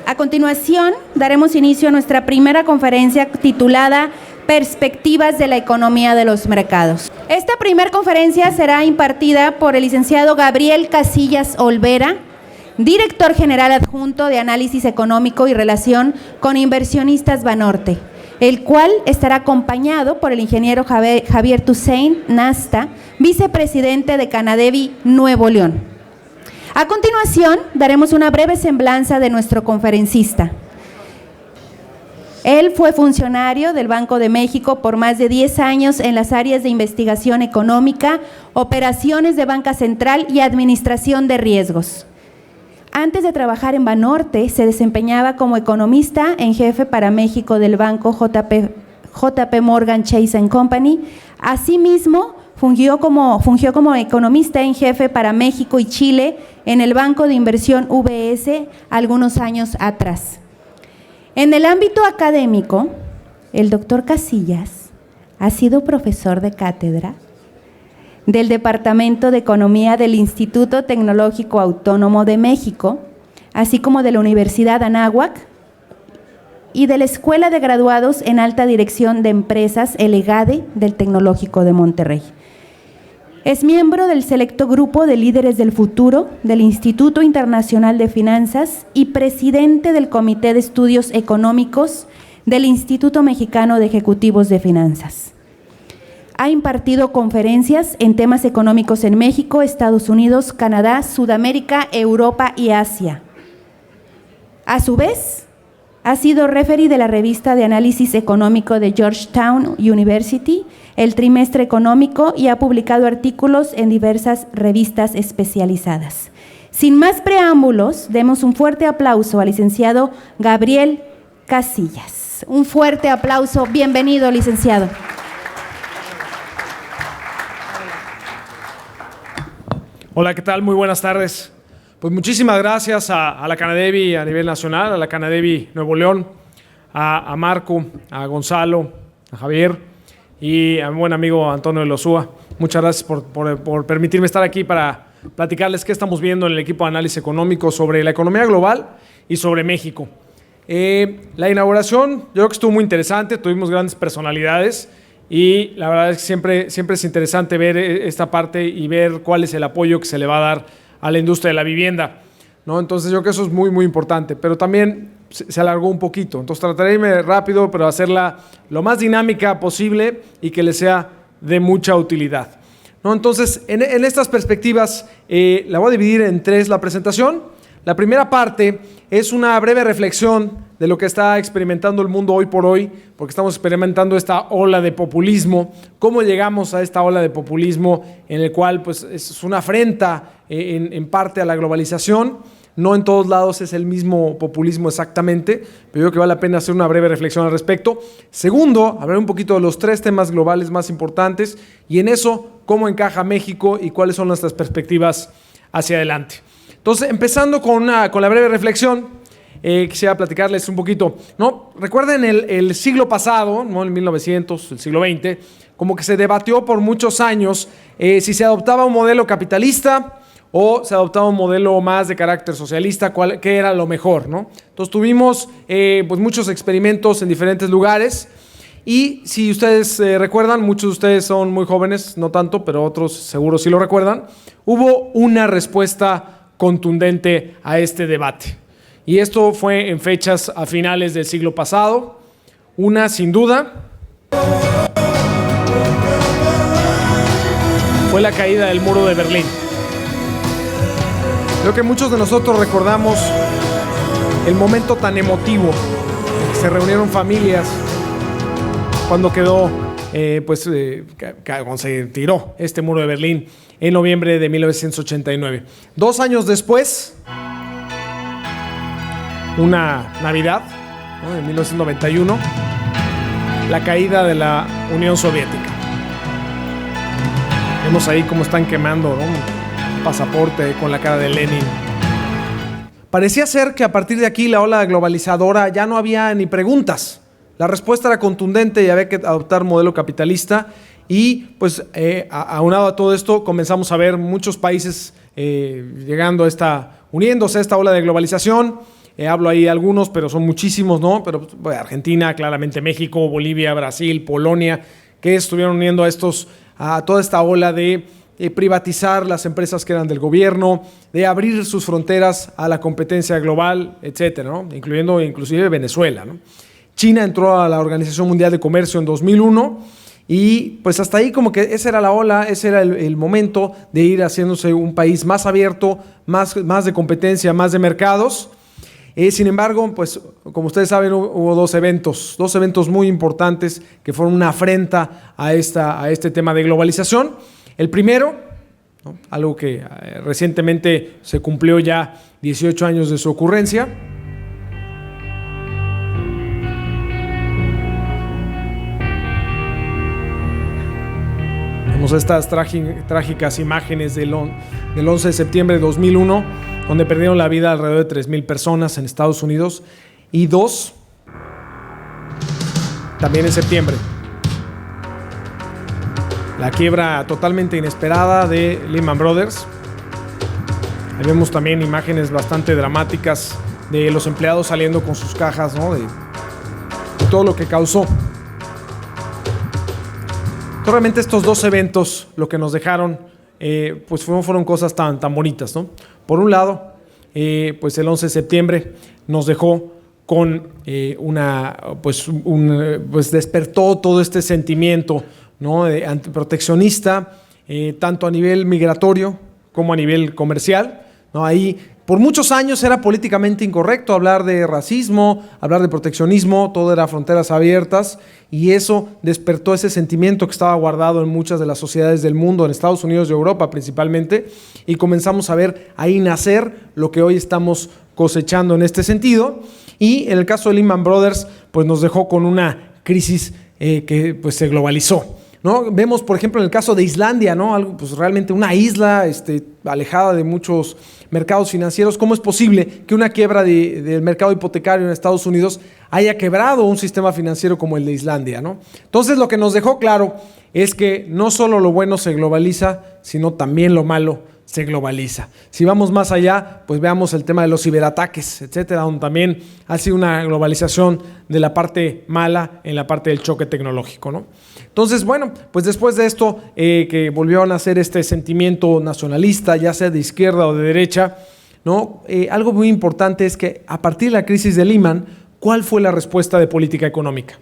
A continuación, daremos inicio a nuestra primera conferencia titulada Perspectivas de la economía de los mercados. Esta primera conferencia será impartida por el licenciado Gabriel Casillas Olvera, director general adjunto de Análisis Económico y Relación con Inversionistas Banorte, el cual estará acompañado por el ingeniero Javier Toussaint Nasta, vicepresidente de Canadevi Nuevo León. A continuación, daremos una breve semblanza de nuestro conferencista. Él fue funcionario del Banco de México por más de 10 años en las áreas de investigación económica, operaciones de banca central y administración de riesgos. Antes de trabajar en Banorte, se desempeñaba como economista en jefe para México del banco JP Morgan Chase & Company. Asimismo, fungió como economista en jefe para México y Chile en el Banco de Inversión UBS algunos años atrás. En el ámbito académico, el doctor Casillas ha sido profesor de cátedra del Departamento de Economía del Instituto Tecnológico Autónomo de México, así como de la Universidad Anáhuac y de la Escuela de Graduados en Alta Dirección de Empresas, el EGADE del Tecnológico de Monterrey. Es miembro del selecto grupo de líderes del futuro del Instituto Internacional de Finanzas y presidente del Comité de Estudios Económicos del Instituto Mexicano de Ejecutivos de Finanzas. Ha impartido conferencias en temas económicos en México, Estados Unidos, Canadá, Sudamérica, Europa y Asia. A su vez, ha sido referee de la revista de análisis económico de Georgetown University, el Trimestre Económico, y ha publicado artículos en diversas revistas especializadas. Sin más preámbulos, demos un fuerte aplauso al licenciado Gabriel Casillas. Un fuerte aplauso. Bienvenido, licenciado. Hola, ¿qué tal? Muy buenas tardes. Pues muchísimas gracias a la Canadevi a nivel nacional, a la Canadevi Nuevo León, a Marco, a Gonzalo, a Javier y a mi buen amigo Antonio de Lozúa. Muchas gracias por permitirme estar aquí para platicarles qué estamos viendo en el equipo de análisis económico sobre la economía global y sobre México. La inauguración yo creo que estuvo muy interesante, tuvimos grandes personalidades y la verdad es que siempre es interesante ver esta parte y ver cuál es el apoyo que se le va a dar a la industria de la vivienda, ¿no? Entonces yo creo que eso es muy, muy importante, pero también se alargó un poquito. Entonces trataré de irme rápido, pero hacerla lo más dinámica posible y que les sea de mucha utilidad, ¿no? Entonces, en estas perspectivas, la voy a dividir en tres la presentación. La primera parte es una breve reflexión de lo que está experimentando el mundo hoy por hoy, porque estamos experimentando esta ola de populismo. ¿Cómo llegamos a esta ola de populismo en el cual pues, es una afrenta en parte a la globalización? No en todos lados es el mismo populismo exactamente, pero yo creo que vale la pena hacer una breve reflexión al respecto. Segundo, hablar un poquito de los tres temas globales más importantes y en eso, cómo encaja México y cuáles son nuestras perspectivas hacia adelante. Entonces, empezando con la breve reflexión, quisiera platicarles un poquito, ¿no? Recuerden el siglo pasado, ¿no? En 1900, el siglo XX, como que se debatió por muchos años si se adoptaba un modelo capitalista o se adoptaba un modelo más de carácter socialista, qué era lo mejor, ¿no? Entonces tuvimos pues muchos experimentos en diferentes lugares y si ustedes recuerdan, muchos de ustedes son muy jóvenes, no tanto, pero otros seguro sí lo recuerdan, hubo una respuesta contundente a este debate. Y esto fue en fechas a finales del siglo pasado. Una, sin duda, fue la caída del muro de Berlín. Creo que muchos de nosotros recordamos el momento tan emotivo en que se reunieron familias cuando quedó, cuando se tiró este muro de Berlín en noviembre de 1989. 2 años después, una Navidad, ¿no? En 1991, la caída de la Unión Soviética. Vemos ahí cómo están quemando, ¿no? Un pasaporte con la cara de Lenin. Parecía ser que a partir de aquí la ola globalizadora ya no había ni preguntas. La respuesta era contundente y había que adoptar un modelo capitalista y pues aunado a todo esto comenzamos a ver muchos países uniéndose a esta ola de globalización. hablo ahí de algunos, pero son muchísimos, ¿no? Pero pues, Argentina, claramente México, Bolivia, Brasil, Polonia, que estuvieron uniendo a toda esta ola de privatizar las empresas que eran del gobierno, de abrir sus fronteras a la competencia global, etcétera, ¿no? Incluyendo inclusive Venezuela, ¿no? China entró a la Organización Mundial de Comercio en 2001 y pues hasta ahí como que esa era la ola, ese era el momento de ir haciéndose un país más abierto, más de competencia, más de mercados. Sin embargo, pues como ustedes saben, hubo dos eventos muy importantes que fueron una afrenta a este tema de globalización. El primero, ¿no? Algo que recientemente se cumplió ya 18 años de su ocurrencia. Vemos estas trágicas imágenes del 11 de septiembre de 2001, donde perdieron la vida alrededor de 3,000 personas en Estados Unidos, y dos, también en septiembre, la quiebra totalmente inesperada de Lehman Brothers. Ahí vemos también imágenes bastante dramáticas de los empleados saliendo con sus cajas, ¿no? de todo lo que causó. Realmente estos dos eventos lo que nos dejaron pues fueron cosas tan bonitas, ¿no? Por un lado, pues el 11 de septiembre nos dejó con pues despertó todo este sentimiento, ¿no? Antiproteccionista, tanto a nivel migratorio como a nivel comercial, ¿no? Ahí por muchos años era políticamente incorrecto hablar de racismo, hablar de proteccionismo, todo era fronteras abiertas, y eso despertó ese sentimiento que estaba guardado en muchas de las sociedades del mundo, en Estados Unidos y Europa principalmente, y comenzamos a ver ahí nacer lo que hoy estamos cosechando en este sentido. Y en el caso de Lehman Brothers, pues nos dejó con una crisis que pues se globalizó, ¿no? Vemos, por ejemplo, en el caso de Islandia, ¿no? Algo, pues realmente una isla alejada de muchos mercados financieros. ¿Cómo es posible que una quiebra del mercado hipotecario en Estados Unidos haya quebrado un sistema financiero como el de Islandia, ¿no? Entonces, lo que nos dejó claro es que no solo lo bueno se globaliza, sino también lo malo se globaliza. Si vamos más allá, pues veamos el tema de los ciberataques, etcétera, donde también ha sido una globalización de la parte mala en la parte del choque tecnológico, ¿no? Entonces, bueno, pues después de esto, que volvió a nacer este sentimiento nacionalista, ya sea de izquierda o de derecha, ¿no? Algo muy importante es que a partir de la crisis de Lehman, ¿cuál fue la respuesta de política económica?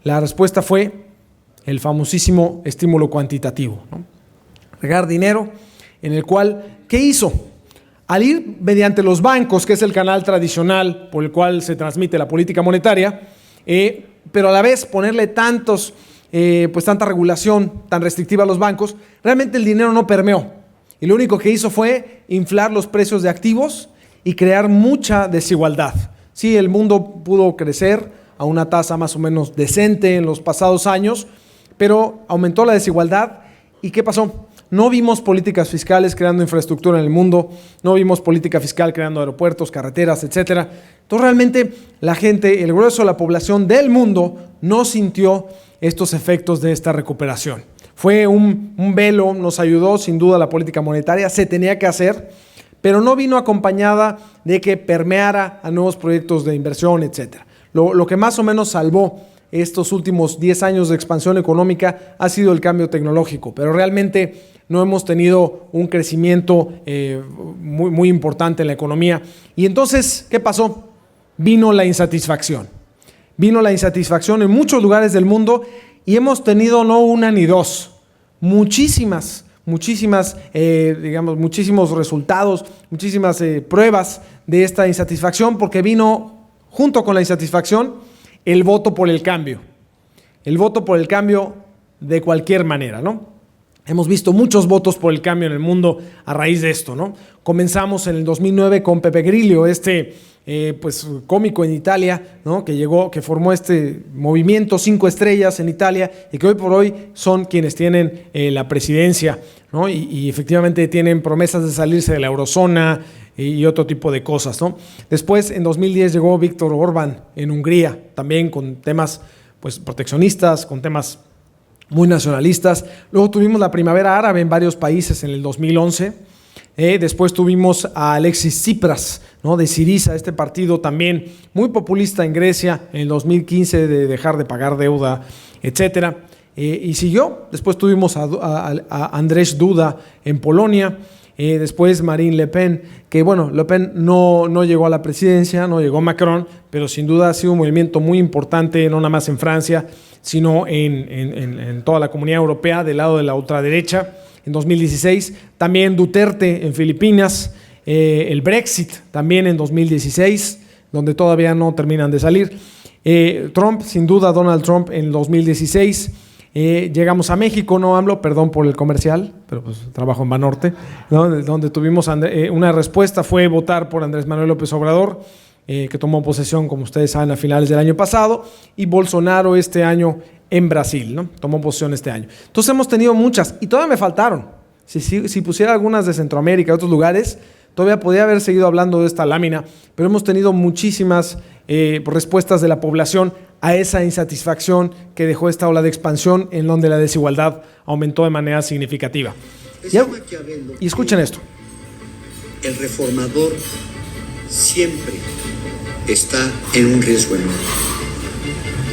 La respuesta fue el famosísimo estímulo cuantitativo, ¿no? Regar dinero, en el cual, ¿qué hizo? Al ir mediante los bancos, que es el canal tradicional por el cual se transmite la política monetaria, pero a la vez ponerle tanta regulación tan restrictiva a los bancos, realmente el dinero no permeó. Y lo único que hizo fue inflar los precios de activos y crear mucha desigualdad. Sí, el mundo pudo crecer a una tasa más o menos decente en los pasados años, pero aumentó la desigualdad. ¿Y qué pasó? No vimos políticas fiscales creando infraestructura en el mundo, no vimos política fiscal creando aeropuertos, carreteras, etcétera. Entonces realmente la gente, el grueso de la población del mundo no sintió estos efectos de esta recuperación. Fue un velo, nos ayudó sin duda la política monetaria, se tenía que hacer, pero no vino acompañada de que permeara a nuevos proyectos de inversión, etcétera. Lo que más o menos salvó estos últimos 10 años de expansión económica ha sido el cambio tecnológico, pero realmente no hemos tenido un crecimiento muy importante en la economía. Y entonces, ¿qué pasó? Vino la insatisfacción. Vino la insatisfacción en muchos lugares del mundo y hemos tenido no una ni dos, muchísimos resultados, muchísimas pruebas de esta insatisfacción, porque vino junto con la insatisfacción el voto por el cambio. El voto por el cambio de cualquier manera, ¿no? Hemos visto muchos votos por el cambio en el mundo a raíz de esto, ¿no? Comenzamos en el 2009 con Pepe Grillo, cómico en Italia, ¿no? Que formó este movimiento 5 estrellas en Italia y que hoy por hoy son quienes tienen la presidencia, ¿no? Y efectivamente tienen promesas de salirse de la eurozona y otro tipo de cosas, ¿no? Después, en 2010 llegó Víctor Orbán en Hungría, también con temas pues proteccionistas, con temas muy nacionalistas. Luego tuvimos la primavera árabe en varios países en el 2011. Después tuvimos a Alexis Tsipras, ¿no? De Syriza, este partido también muy populista en Grecia en el 2015 de dejar de pagar deuda, etcétera. Y siguió. Después tuvimos a Andrzej Duda en Polonia. Después Marine Le Pen, que bueno, Le Pen no llegó a la presidencia, no llegó Macron, pero sin duda ha sido un movimiento muy importante, no nada más en Francia, sino en toda la comunidad europea, del lado de la ultraderecha, en 2016. También Duterte en Filipinas, el Brexit también en 2016, donde todavía no terminan de salir. Trump, sin duda, Donald Trump en 2016. Llegamos a México, no AMLO, perdón por el comercial, pero pues trabajo en Banorte, ¿no? Donde tuvimos una respuesta, fue votar por Andrés Manuel López Obrador, que tomó posesión, como ustedes saben, a finales del año pasado, y Bolsonaro este año en Brasil, ¿no? Tomó posesión este año. Entonces hemos tenido muchas, y todavía me faltaron. Si pusiera algunas de Centroamérica, de otros lugares, todavía podría haber seguido hablando de esta lámina, pero hemos tenido muchísimas respuestas de la población a esa insatisfacción que dejó esta ola de expansión en donde la desigualdad aumentó de manera significativa. Y escuchen esto. El reformador siempre está en un riesgo enorme,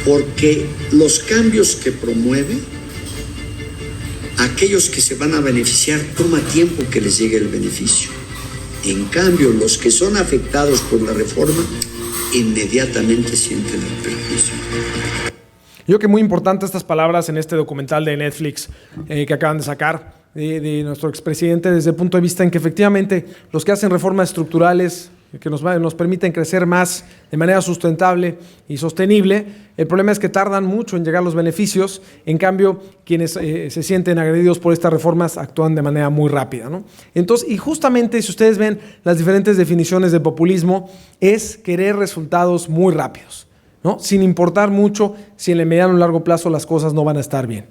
porque los cambios que promueve, aquellos que se van a beneficiar, toma tiempo que les llegue el beneficio. En cambio, los que son afectados por la reforma, inmediatamente sienten el perjuicio. Yo creo que muy importante estas palabras en este documental de Netflix que acaban de sacar de nuestro expresidente, desde el punto de vista en que efectivamente los que hacen reformas estructurales que nos permiten crecer más de manera sustentable y sostenible, el problema es que tardan mucho en llegar los beneficios. En cambio, quienes se sienten agredidos por estas reformas actúan de manera muy rápida, ¿no? Entonces, y justamente si ustedes ven las diferentes definiciones de populismo, es querer resultados muy rápidos, ¿no? Sin importar mucho si en el mediano o largo plazo las cosas no van a estar bien.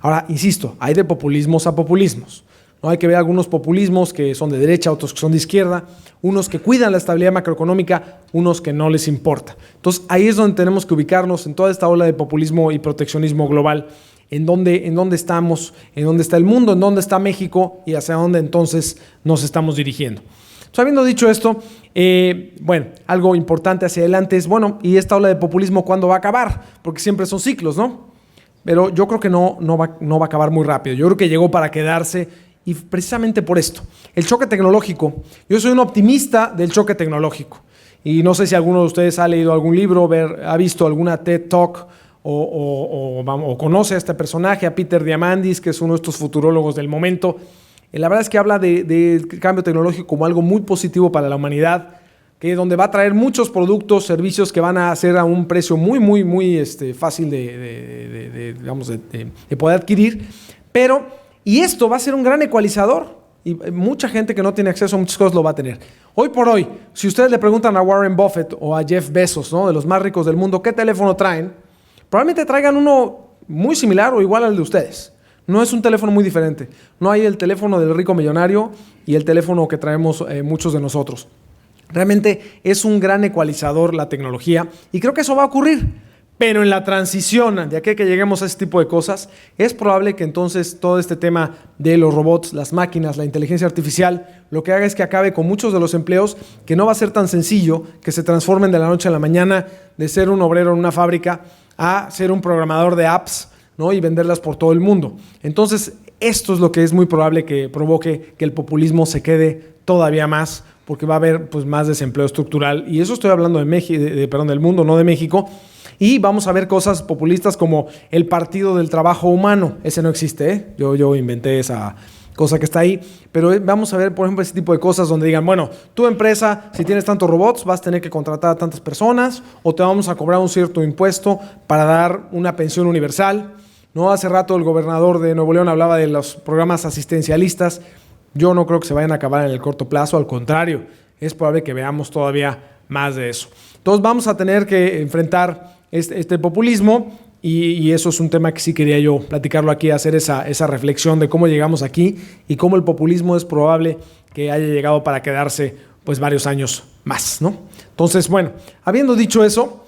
Ahora, insisto, hay de populismos a populismos, ¿no? Hay que ver algunos populismos que son de derecha, otros que son de izquierda, unos que cuidan la estabilidad macroeconómica, unos que no les importa. Entonces, ahí es donde tenemos que ubicarnos en toda esta ola de populismo y proteccionismo global, en dónde estamos, en dónde está el mundo, en dónde está México y hacia dónde entonces nos estamos dirigiendo. Entonces, habiendo dicho esto, bueno, algo importante hacia adelante es, bueno, ¿y esta ola de populismo cuándo va a acabar? Porque siempre son ciclos, ¿no? Pero yo creo que no va a acabar muy rápido. Yo creo que llegó para quedarse. Y precisamente por esto, el choque tecnológico. Yo soy un optimista del choque tecnológico. Y no sé si alguno de ustedes ha leído algún libro, ha visto alguna TED Talk o conoce a este personaje, a Peter Diamandis, que es uno de estos futurólogos del momento. La verdad es que habla del cambio tecnológico como algo muy positivo para la humanidad, que donde va a traer muchos productos, servicios que van a ser a un precio muy fácil de poder adquirir. Y esto va a ser un gran ecualizador y mucha gente que no tiene acceso a muchas cosas lo va a tener. Hoy por hoy, si ustedes le preguntan a Warren Buffett o a Jeff Bezos, ¿no? De los más ricos del mundo, ¿qué teléfono traen? Probablemente traigan uno muy similar o igual al de ustedes. No es un teléfono muy diferente. No hay el teléfono del rico millonario y el teléfono que traemos muchos de nosotros. Realmente es un gran ecualizador la tecnología y creo que eso va a ocurrir. Pero en la transición, de aquí a que lleguemos a este tipo de cosas, es probable que entonces todo este tema de los robots, las máquinas, la inteligencia artificial, lo que haga es que acabe con muchos de los empleos, que no va a ser tan sencillo que se transformen de la noche a la mañana de ser un obrero en una fábrica a ser un programador de apps, ¿no? Y venderlas por todo el mundo. Entonces, esto es lo que es muy probable que provoque que el populismo se quede todavía más, porque va a haber pues, más desempleo estructural. Y eso estoy hablando de México, del mundo, no de México. Y vamos a ver cosas populistas como el Partido del Trabajo Humano. Ese no existe, ¿eh? Yo inventé esa cosa que está ahí. Pero vamos a ver, por ejemplo, ese tipo de cosas donde digan, bueno, tu empresa, si tienes tantos robots, vas a tener que contratar a tantas personas o te vamos a cobrar un cierto impuesto para dar una pensión universal, ¿no? Hace rato el gobernador de Nuevo León hablaba de los programas asistencialistas. Yo no creo que se vayan a acabar en el corto plazo, al contrario, es probable que veamos todavía más de eso. Entonces vamos a tener que enfrentar este populismo y eso es un tema que sí quería yo platicarlo aquí, hacer esa reflexión de cómo llegamos aquí y cómo el populismo es probable que haya llegado para quedarse pues varios años más, ¿no? Entonces, bueno, habiendo dicho eso,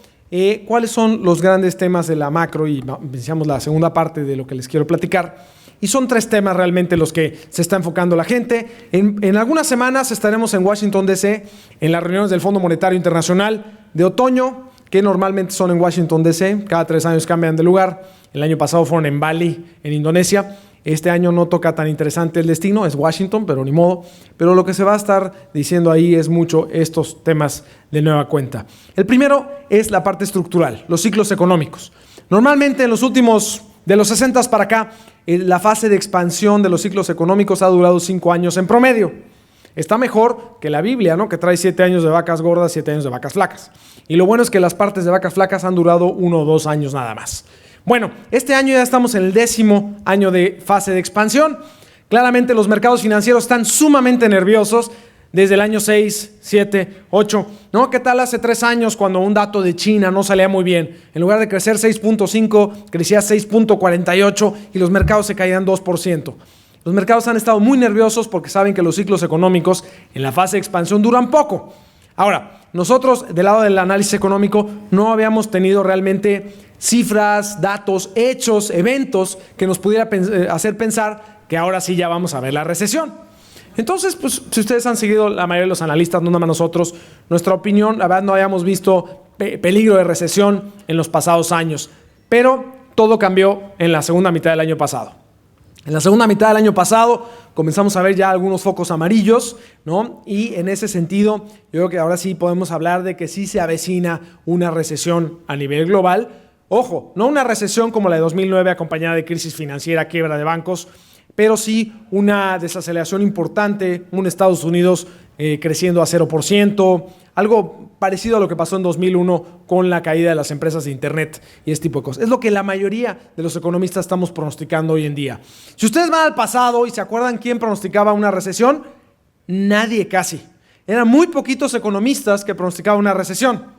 ¿cuáles son los grandes temas de la macro? Y iniciamos la segunda parte de lo que les quiero platicar. Y son 3 temas realmente los que se está enfocando la gente. En algunas semanas estaremos en Washington, D.C., en las reuniones del Fondo Monetario Internacional de otoño, que normalmente son en Washington, D.C., cada 3 años cambian de lugar. El año pasado fueron en Bali, en Indonesia. Este año no toca tan interesante el destino, es Washington, pero ni modo. Pero lo que se va a estar diciendo ahí es mucho estos temas de nueva cuenta. El primero es la parte estructural, los ciclos económicos. Normalmente en los últimos, de los 60 para acá, la fase de expansión de los ciclos económicos ha durado 5 años en promedio. Está mejor que la Biblia, ¿no? Que trae 7 años de vacas gordas, 7 años de vacas flacas. Y lo bueno es que las partes de vacas flacas han durado 1 o 2 años nada más. Bueno, este año ya estamos en el 10º año de fase de expansión. Claramente los mercados financieros están sumamente nerviosos desde el año 6, 7, 8. ¿No? ¿Qué tal hace 3 años cuando un dato de China no salía muy bien? En lugar de crecer 6.5, crecía 6.48 y los mercados se caían 2%. Los mercados han estado muy nerviosos porque saben que los ciclos económicos en la fase de expansión duran poco. Ahora, nosotros del lado del análisis económico no habíamos tenido realmente cifras, datos, hechos, eventos que nos pudiera hacer pensar que ahora sí ya vamos a ver la recesión. Entonces, pues si ustedes han seguido la mayoría de los analistas, no nada más nosotros, nuestra opinión, la verdad no habíamos visto peligro de recesión en los pasados años, pero todo cambió en la segunda mitad del año pasado. En la segunda mitad del año pasado comenzamos a ver ya algunos focos amarillos, ¿no? Y en ese sentido, yo creo que ahora sí podemos hablar de que sí se avecina una recesión a nivel global. Ojo, no una recesión como la de 2009 acompañada de crisis financiera, quiebra de bancos, pero sí una desaceleración importante, un Estados Unidos creciendo a 0%, algo parecido a lo que pasó en 2001 con la caída de las empresas de Internet y este tipo de cosas. Es lo que la mayoría de los economistas estamos pronosticando hoy en día. Si ustedes van al pasado y se acuerdan quién pronosticaba una recesión, nadie casi. Eran muy poquitos economistas que pronosticaban una recesión.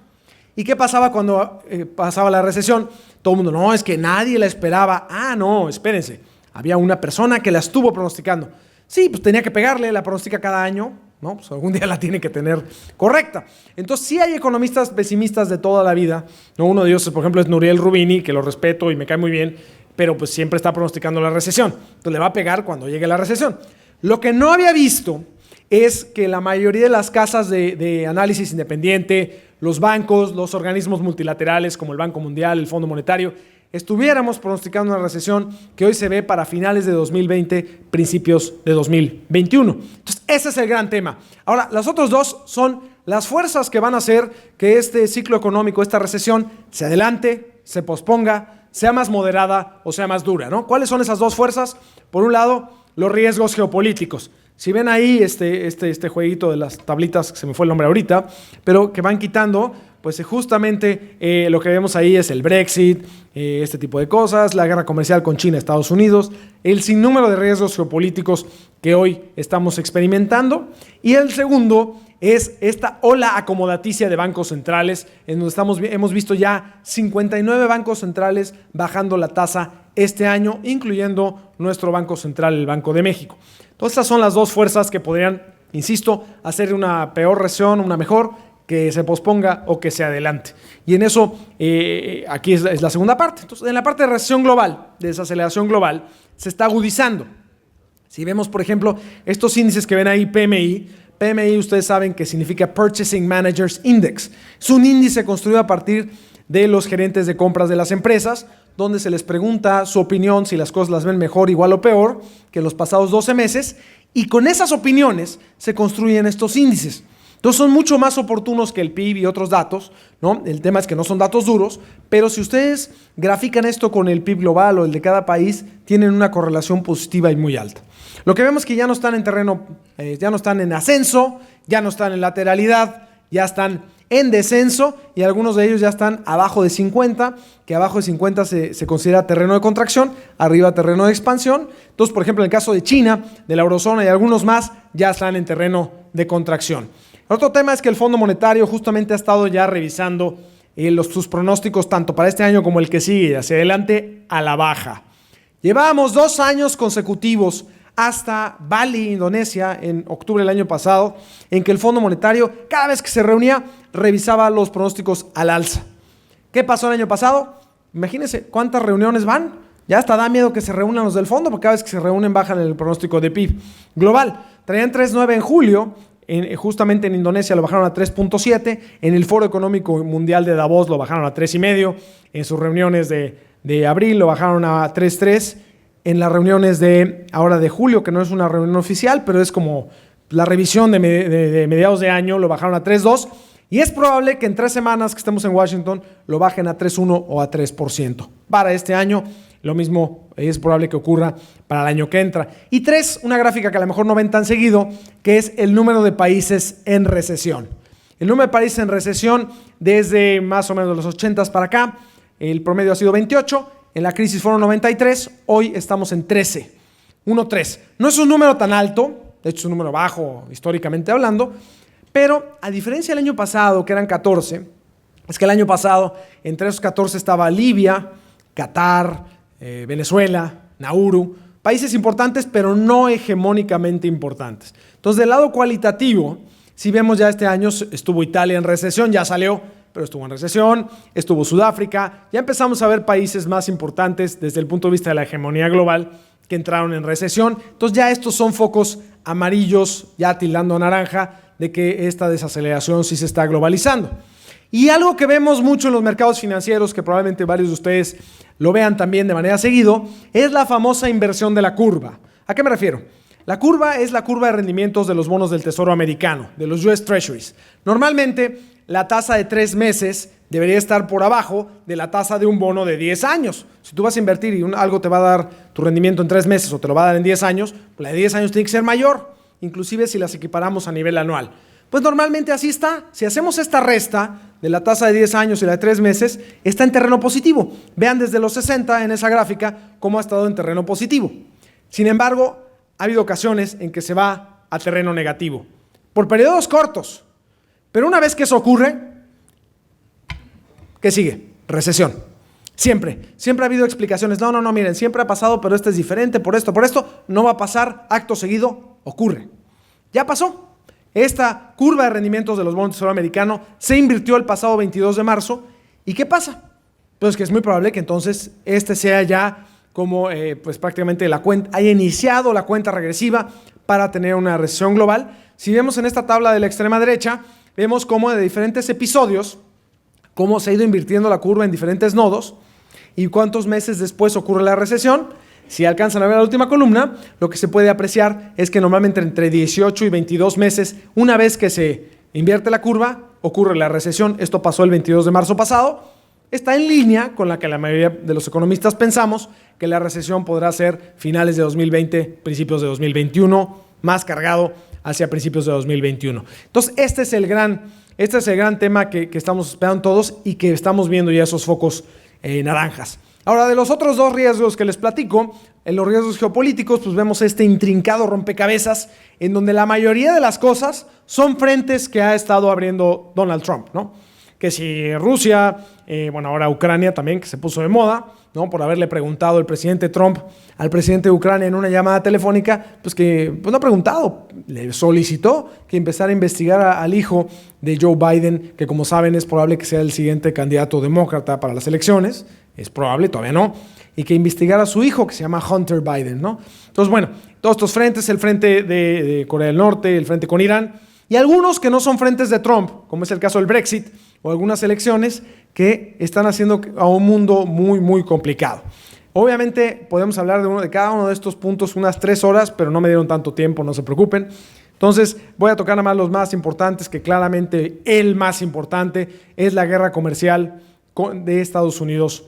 ¿Y qué pasaba cuando pasaba la recesión? Todo el mundo, no, es que nadie la esperaba. Ah, no, espérense. Había una persona que la estuvo pronosticando. Sí, pues tenía que pegarle, la pronostica cada año, ¿no? Pues algún día la tiene que tener correcta. Entonces sí hay economistas pesimistas de toda la vida, ¿no? Uno de ellos, por ejemplo, es Nouriel Roubini, que lo respeto y me cae muy bien, pero pues siempre está pronosticando la recesión. Entonces le va a pegar cuando llegue la recesión. Lo que no había visto es que la mayoría de las casas de análisis independiente, los bancos, los organismos multilaterales como el Banco Mundial, el Fondo Monetario, estuviéramos pronosticando una recesión que hoy se ve para finales de 2020, principios de 2021. Entonces, ese es el gran tema. Ahora, las otras dos son las fuerzas que van a hacer que este ciclo económico, esta recesión, se adelante, se posponga, sea más moderada o sea más dura, ¿no? ¿Cuáles son esas dos fuerzas? Por un lado, los riesgos geopolíticos. Si ven ahí este jueguito de las tablitas, que se me fue el nombre ahorita, pero que van quitando, pues justamente lo que vemos ahí es el Brexit, este tipo de cosas, la guerra comercial con China, Estados Unidos, el sinnúmero de riesgos geopolíticos que hoy estamos experimentando. Y el segundo es esta ola acomodaticia de bancos centrales, en donde hemos visto ya 59 bancos centrales bajando la tasa este año, incluyendo nuestro Banco Central, el Banco de México. Entonces, estas son las dos fuerzas que podrían, insisto, hacer una peor recesión, una mejor, que se posponga o que se adelante. Y en eso, aquí es la segunda parte. Entonces, en la parte de recesión global, de desaceleración global, se está agudizando. Si vemos, por ejemplo, estos índices que ven ahí, PMI, ustedes saben que significa Purchasing Managers Index. Es un índice construido a partir de los gerentes de compras de las empresas, donde se les pregunta su opinión si las cosas las ven mejor, igual o peor que los pasados 12 meses, y con esas opiniones se construyen estos índices. Entonces son mucho más oportunos que el PIB y otros datos, ¿no? El tema es que no son datos duros, pero si ustedes grafican esto con el PIB global o el de cada país, tienen una correlación positiva y muy alta. Lo que vemos es que ya no están en terreno, ya no están en ascenso, ya no están en lateralidad, ya están en descenso y algunos de ellos ya están abajo de 50, que abajo de 50 se considera terreno de contracción, arriba terreno de expansión. Entonces, por ejemplo, en el caso de China, de la eurozona y algunos más, ya están en terreno de contracción. El otro tema es que el Fondo Monetario justamente ha estado ya revisando sus pronósticos tanto para este año como el que sigue, hacia adelante a la baja. Llevábamos 2 años consecutivos hasta Bali, Indonesia, en octubre del año pasado, en que el Fondo Monetario, cada vez que se reunía, revisaba los pronósticos al alza. ¿Qué pasó el año pasado? Imagínense cuántas reuniones van. Ya hasta da miedo que se reúnan los del fondo, porque cada vez que se reúnen bajan el pronóstico de PIB global. Traían 3.9 en julio, justamente en Indonesia lo bajaron a 3.7, en el Foro Económico Mundial de Davos lo bajaron a 3.5, en sus reuniones de abril lo bajaron a 3.3, en las reuniones de ahora de julio, que no es una reunión oficial, pero es como la revisión de mediados de año, lo bajaron a 3.2, y es probable que en 3 semanas que estemos en Washington lo bajen a 3.1 o a 3%. Para este año, lo mismo es probable que ocurra para el año que entra. Y 3, una gráfica que a lo mejor no ven tan seguido, que es el número de países en recesión. El número de países en recesión desde más o menos los 80s para acá, el promedio ha sido 28, en la crisis fueron 93, hoy estamos en 13, 1.3. No es un número tan alto, de hecho es un número bajo históricamente hablando, pero a diferencia del año pasado, que eran 14, es que el año pasado entre esos 14 estaba Libia, Qatar, Venezuela, Nauru, países importantes pero no hegemónicamente importantes. Entonces, del lado cualitativo, si vemos ya este año estuvo Italia en recesión, ya salió, pero estuvo en recesión, estuvo Sudáfrica, ya empezamos a ver países más importantes desde el punto de vista de la hegemonía global que entraron en recesión. Entonces ya estos son focos amarillos, ya tildando a naranja, de que esta desaceleración sí se está globalizando. Y algo que vemos mucho en los mercados financieros, que probablemente varios de ustedes lo vean también de manera seguido, es la famosa inversión de la curva. ¿A qué me refiero? La curva es la curva de rendimientos de los bonos del Tesoro americano, de los US Treasuries. Normalmente, la tasa de 3 meses debería estar por abajo de la tasa de un bono de 10 años. Si tú vas a invertir y algo te va a dar tu rendimiento en 3 meses o te lo va a dar en 10 años, la de 10 años tiene que ser mayor, inclusive si las equiparamos a nivel anual. Pues normalmente así está. Si hacemos esta resta de la tasa de 10 años y la de 3 meses, está en terreno positivo. Vean desde los 60 en esa gráfica cómo ha estado en terreno positivo. Sin embargo, ha habido ocasiones en que se va a terreno negativo, por periodos cortos. Pero una vez que eso ocurre, ¿qué sigue? Recesión. Siempre ha habido explicaciones. No, miren, siempre ha pasado, pero este es diferente, por esto, no va a pasar, acto seguido, ocurre. Ya pasó. Esta curva de rendimientos de los bonos del Tesoro americano se invirtió el pasado 22 de marzo. ¿Y qué pasa? Pues que es muy probable que entonces este sea ya como pues prácticamente la cuenta, haya iniciado la cuenta regresiva para tener una recesión global. Si vemos en esta tabla de la extrema derecha, vemos cómo de diferentes episodios, cómo se ha ido invirtiendo la curva en diferentes nodos y cuántos meses después ocurre la recesión. Si alcanzan a ver la última columna, lo que se puede apreciar es que normalmente entre 18 y 22 meses, una vez que se invierte la curva, ocurre la recesión. Esto pasó el 22 de marzo pasado. Está en línea con la que la mayoría de los economistas pensamos que la recesión podrá ser finales de 2020, principios de 2021, más cargado hacia principios de 2021. Entonces, este es el gran tema que estamos esperando todos y que estamos viendo ya esos focos naranjas. Ahora, de los otros 2 riesgos que les platico, en los riesgos geopolíticos, pues vemos este intrincado rompecabezas en donde la mayoría de las cosas son frentes que ha estado abriendo Donald Trump, ¿no? Que si Rusia, ahora Ucrania también, que se puso de moda, ¿no? Por haberle preguntado el presidente Trump al presidente de Ucrania en una llamada telefónica, pues no ha preguntado, le solicitó que empezara a investigar al hijo de Joe Biden, que como saben es probable que sea el siguiente candidato demócrata para las elecciones. Es probable, todavía no, y que investigara a su hijo, que se llama Hunter Biden, ¿no? Entonces, todos estos frentes, el frente de Corea del Norte, el frente con Irán, y algunos que no son frentes de Trump, como es el caso del Brexit, o algunas elecciones que están haciendo a un mundo muy, muy complicado. Obviamente, podemos hablar de cada uno de estos puntos unas 3 horas, pero no me dieron tanto tiempo, no se preocupen. Entonces, voy a tocar nada más los más importantes, que claramente el más importante es la guerra comercial de Estados Unidos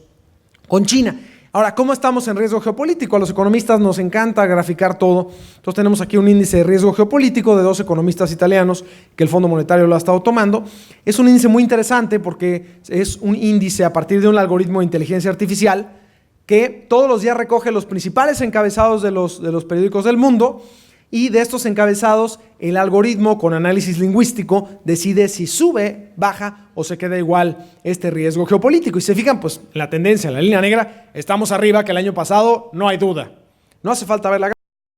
con China. Ahora, ¿cómo estamos en riesgo geopolítico? A los economistas nos encanta graficar todo. Entonces tenemos aquí un índice de riesgo geopolítico de 2 economistas italianos que el Fondo Monetario lo ha estado tomando. Es un índice muy interesante porque es un índice a partir de un algoritmo de inteligencia artificial que todos los días recoge los principales encabezados de los periódicos del mundo, y de estos encabezados el algoritmo con análisis lingüístico decide si sube, baja o se queda igual este riesgo geopolítico. Y se fijan, pues la tendencia, en la línea negra, estamos arriba que el año pasado, no hay duda. No hace falta ver la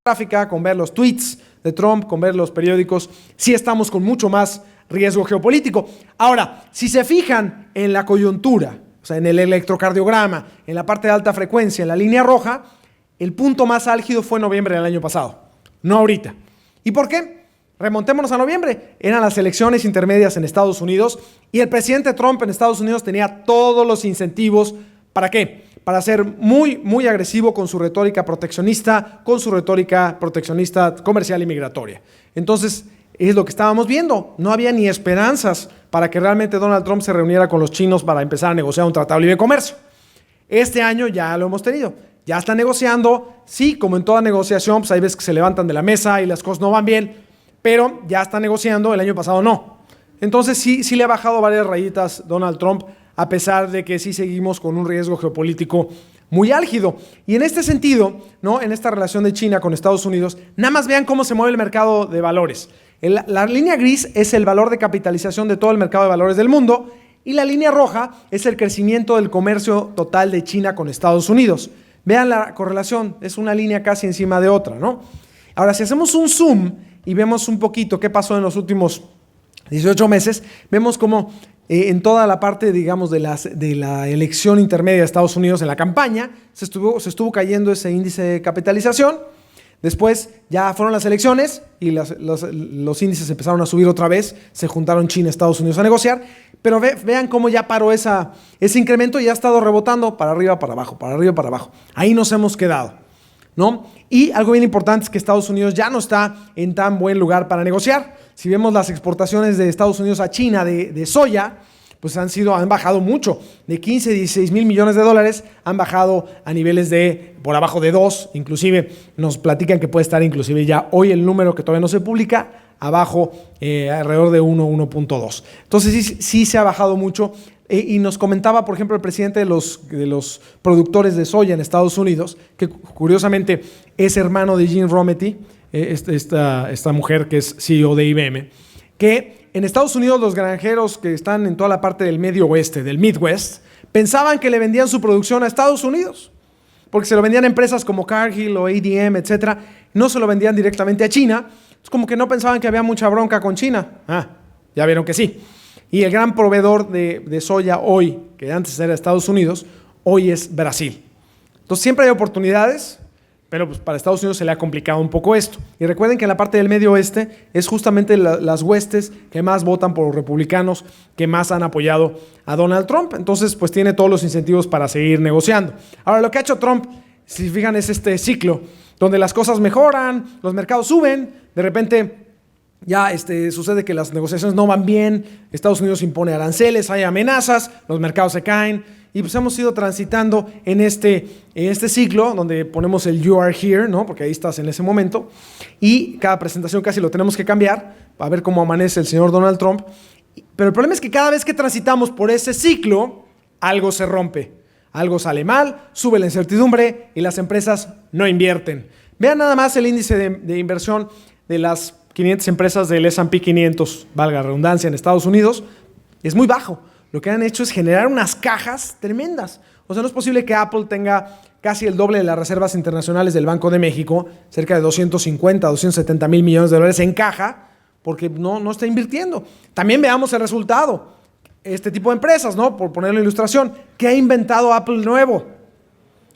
gráfica, con ver los tweets de Trump, con ver los periódicos, sí estamos con mucho más riesgo geopolítico. Ahora, si se fijan en la coyuntura o sea, en el electrocardiograma, en la parte de alta frecuencia, en la línea roja, el punto más álgido fue noviembre del año pasado, no ahorita. ¿Y por qué? Remontémonos a noviembre. Eran las elecciones intermedias en Estados Unidos y el presidente Trump en Estados Unidos tenía todos los incentivos. ¿Para qué? Para ser muy, muy agresivo con su retórica proteccionista, comercial y migratoria. Entonces, es lo que estábamos viendo. No había ni esperanzas para que realmente Donald Trump se reuniera con los chinos para empezar a negociar un tratado de libre comercio. Este año ya lo hemos tenido. Ya está negociando. Sí, como en toda negociación, pues hay veces que se levantan de la mesa y las cosas no van bien, pero ya está negociando. El año pasado no. Entonces sí le ha bajado varias rayitas Donald Trump, a pesar de que sí seguimos con un riesgo geopolítico muy álgido. Y en este sentido, ¿no?, en esta relación de China con Estados Unidos, nada más vean cómo se mueve el mercado de valores. La línea gris es el valor de capitalización de todo el mercado de valores del mundo y la línea roja es el crecimiento del comercio total de China con Estados Unidos. Vean la correlación, es una línea casi encima de otra, ¿no? Ahora, si hacemos un zoom y vemos un poquito qué pasó en los últimos 18 meses, vemos cómo en toda la parte, digamos, de la elección intermedia de Estados Unidos en la campaña, se estuvo cayendo ese índice de capitalización. Después ya fueron las elecciones y los índices empezaron a subir otra vez. Se juntaron China y Estados Unidos a negociar. Pero vean cómo ya paró ese incremento y ha estado rebotando para arriba, para abajo, para arriba, para abajo. Ahí nos hemos quedado, ¿no? Y algo bien importante es que Estados Unidos ya no está en tan buen lugar para negociar. Si vemos las exportaciones de Estados Unidos a China de soya, pues han bajado mucho. De 15, 16 mil millones de dólares han bajado a niveles de por abajo de 2. Inclusive nos platican que puede estar inclusive ya hoy el número que todavía no se publica, abajo alrededor de 1.2. Entonces sí se ha bajado mucho. Y nos comentaba, por ejemplo, el presidente de los productores de soya en Estados Unidos, que curiosamente es hermano de Jim Rometty, esta mujer que es CEO de IBM, que en Estados Unidos los granjeros que están en toda la parte del medio oeste, del Midwest, pensaban que le vendían su producción a Estados Unidos, porque se lo vendían a empresas como Cargill o ADM, etcétera, no se lo vendían directamente a China. Es como que no pensaban que había mucha bronca con China. Ya vieron que sí. Y el gran proveedor de soya hoy, que antes era Estados Unidos, hoy es Brasil. Entonces siempre hay oportunidades, pero pues para Estados Unidos se le ha complicado un poco esto. Y recuerden que en la parte del medio oeste es justamente las huestes que más votan por los republicanos, que más han apoyado a Donald Trump. Entonces pues tiene todos los incentivos para seguir negociando. Ahora, lo que ha hecho Trump, si fijan, es este ciclo donde las cosas mejoran, los mercados suben, de repente ya sucede que las negociaciones no van bien, Estados Unidos impone aranceles, hay amenazas, los mercados se caen y pues hemos ido transitando en este ciclo donde ponemos el "you are here", ¿no?, porque ahí estás en ese momento, y cada presentación casi lo tenemos que cambiar para ver cómo amanece el señor Donald Trump. Pero el problema es que cada vez que transitamos por ese ciclo, algo se rompe, algo sale mal, sube la incertidumbre y las empresas no invierten. Vean nada más el índice de inversión de las 500 empresas del S&P 500, valga la redundancia, en Estados Unidos, es muy bajo. Lo que han hecho es generar unas cajas tremendas. O sea, no es posible que Apple tenga casi el doble de las reservas internacionales del Banco de México, cerca de 250, 270 mil millones de dólares en caja, porque no está invirtiendo. También veamos el resultado. Este tipo de empresas, ¿no?, por poner la ilustración, ¿qué ha inventado Apple nuevo?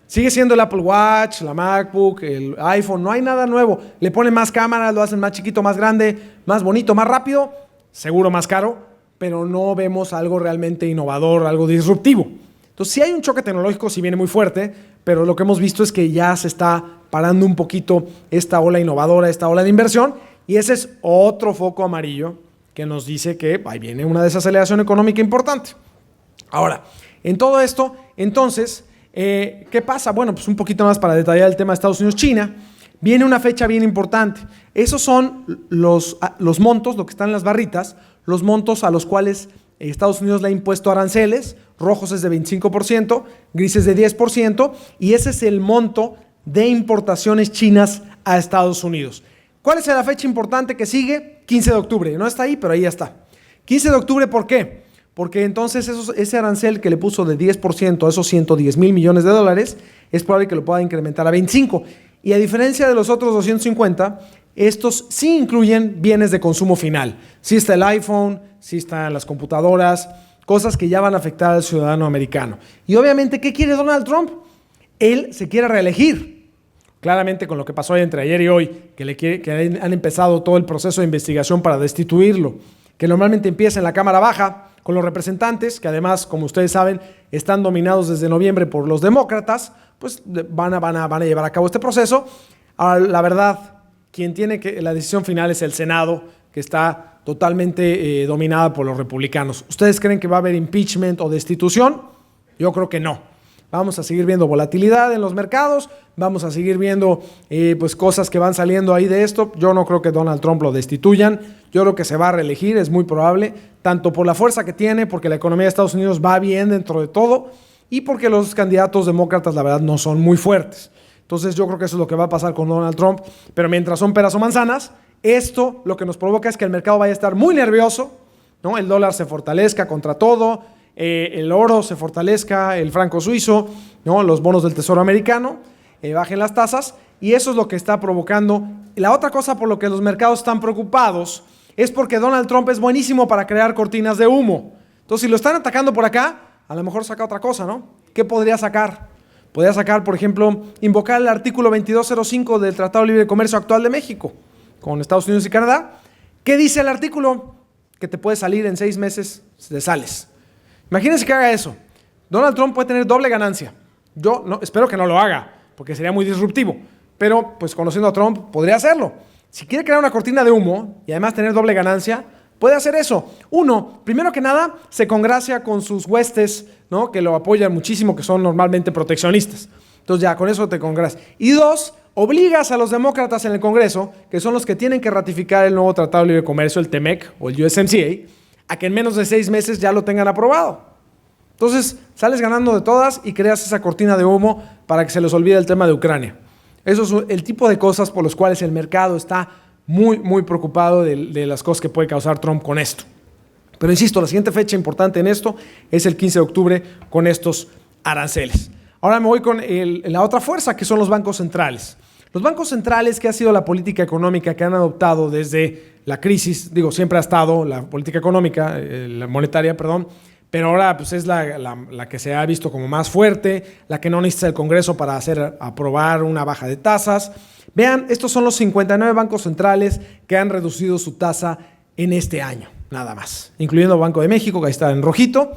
Sigue siendo el Apple Watch, la MacBook, el iPhone, no hay nada nuevo. Le ponen más cámaras, lo hacen más chiquito, más grande, más bonito, más rápido, seguro más caro, pero no vemos algo realmente innovador, algo disruptivo. Entonces sí hay un choque tecnológico, sí viene muy fuerte, pero lo que hemos visto es que ya se está parando un poquito esta ola innovadora, esta ola de inversión, y ese es otro foco amarillo que nos dice que ahí viene una desaceleración económica importante. Ahora, en todo esto, entonces, ¿qué pasa? Bueno, pues un poquito más para detallar el tema de Estados Unidos-China. Viene una fecha bien importante. Esos son los montos, lo que están en las barritas, los montos a los cuales Estados Unidos le ha impuesto aranceles. Rojos es de 25%, grises de 10%, y ese es el monto de importaciones chinas a Estados Unidos. ¿Cuál es la fecha importante que sigue? 15 de octubre. No está ahí, pero ahí ya está. 15 de octubre, ¿por qué? Porque entonces ese arancel que le puso de 10% a esos 110 mil millones de dólares, es probable que lo pueda incrementar a 25. Y a diferencia de los otros 250, estos sí incluyen bienes de consumo final. Sí está el iPhone, sí están las computadoras, cosas que ya van a afectar al ciudadano americano. Y obviamente, ¿qué quiere Donald Trump? Él se quiere reelegir. Claramente con lo que pasó entre ayer y hoy, que han empezado todo el proceso de investigación para destituirlo, que normalmente empieza en la Cámara Baja con los representantes, que además, como ustedes saben, están dominados desde noviembre por los demócratas, pues van a llevar a cabo este proceso. Ahora, la verdad, quien tiene la decisión final es el Senado, que está totalmente dominada por los republicanos. ¿Ustedes creen que va a haber impeachment o destitución? Yo creo que no. Vamos a seguir viendo volatilidad en los mercados, vamos a seguir viendo pues cosas que van saliendo ahí de esto. Yo no creo que Donald Trump lo destituyan, yo creo que se va a reelegir, es muy probable, tanto por la fuerza que tiene, porque la economía de Estados Unidos va bien dentro de todo, y porque los candidatos demócratas, la verdad, no son muy fuertes. Entonces yo creo que eso es lo que va a pasar con Donald Trump, pero mientras son peras o manzanas, esto lo que nos provoca es que el mercado vaya a estar muy nervioso, ¿no? El dólar se fortalezca contra todo, el oro se fortalezca, el franco suizo, ¿no? Los bonos del Tesoro americano, bajen las tasas, y eso es lo que está provocando. La otra cosa por lo que los mercados están preocupados es porque Donald Trump es buenísimo para crear cortinas de humo. Entonces, si lo están atacando por acá, a lo mejor saca otra cosa, ¿no? ¿Qué podría sacar? Podría sacar, por ejemplo, invocar el artículo 2205 del Tratado de Libre Comercio actual de México con Estados Unidos y Canadá. ¿Qué dice el artículo? Que te puedes salir en 6 meses, te sales. Imagínense que haga eso. Donald Trump puede tener doble ganancia. Yo espero que no lo haga, porque sería muy disruptivo. Pero, pues conociendo a Trump, podría hacerlo. Si quiere crear una cortina de humo y además tener doble ganancia, puede hacer eso. Uno, primero que nada, se congracia con sus huestes, ¿no? Que lo apoyan muchísimo, que son normalmente proteccionistas. Entonces ya, con eso te congracias. Y dos, obligas a los demócratas en el Congreso, que son los que tienen que ratificar el nuevo Tratado de Libre Comercio, el TEMEC o el USMCA, a que en menos de 6 meses ya lo tengan aprobado. Entonces, sales ganando de todas y creas esa cortina de humo para que se les olvide el tema de Ucrania. Eso es el tipo de cosas por los cuales el mercado está muy, muy preocupado de las cosas que puede causar Trump con esto. Pero insisto, la siguiente fecha importante en esto es el 15 de octubre con estos aranceles. Ahora me voy con la otra fuerza, que son los bancos centrales. Los bancos centrales, que ha sido la política económica que han adoptado desde la crisis, siempre ha estado la política económica, la monetaria, perdón, pero ahora pues es la que se ha visto como más fuerte, la que no necesita el Congreso para aprobar una baja de tasas. Vean, estos son los 59 bancos centrales que han reducido su tasa en este año, nada más, incluyendo Banco de México, que ahí está en rojito,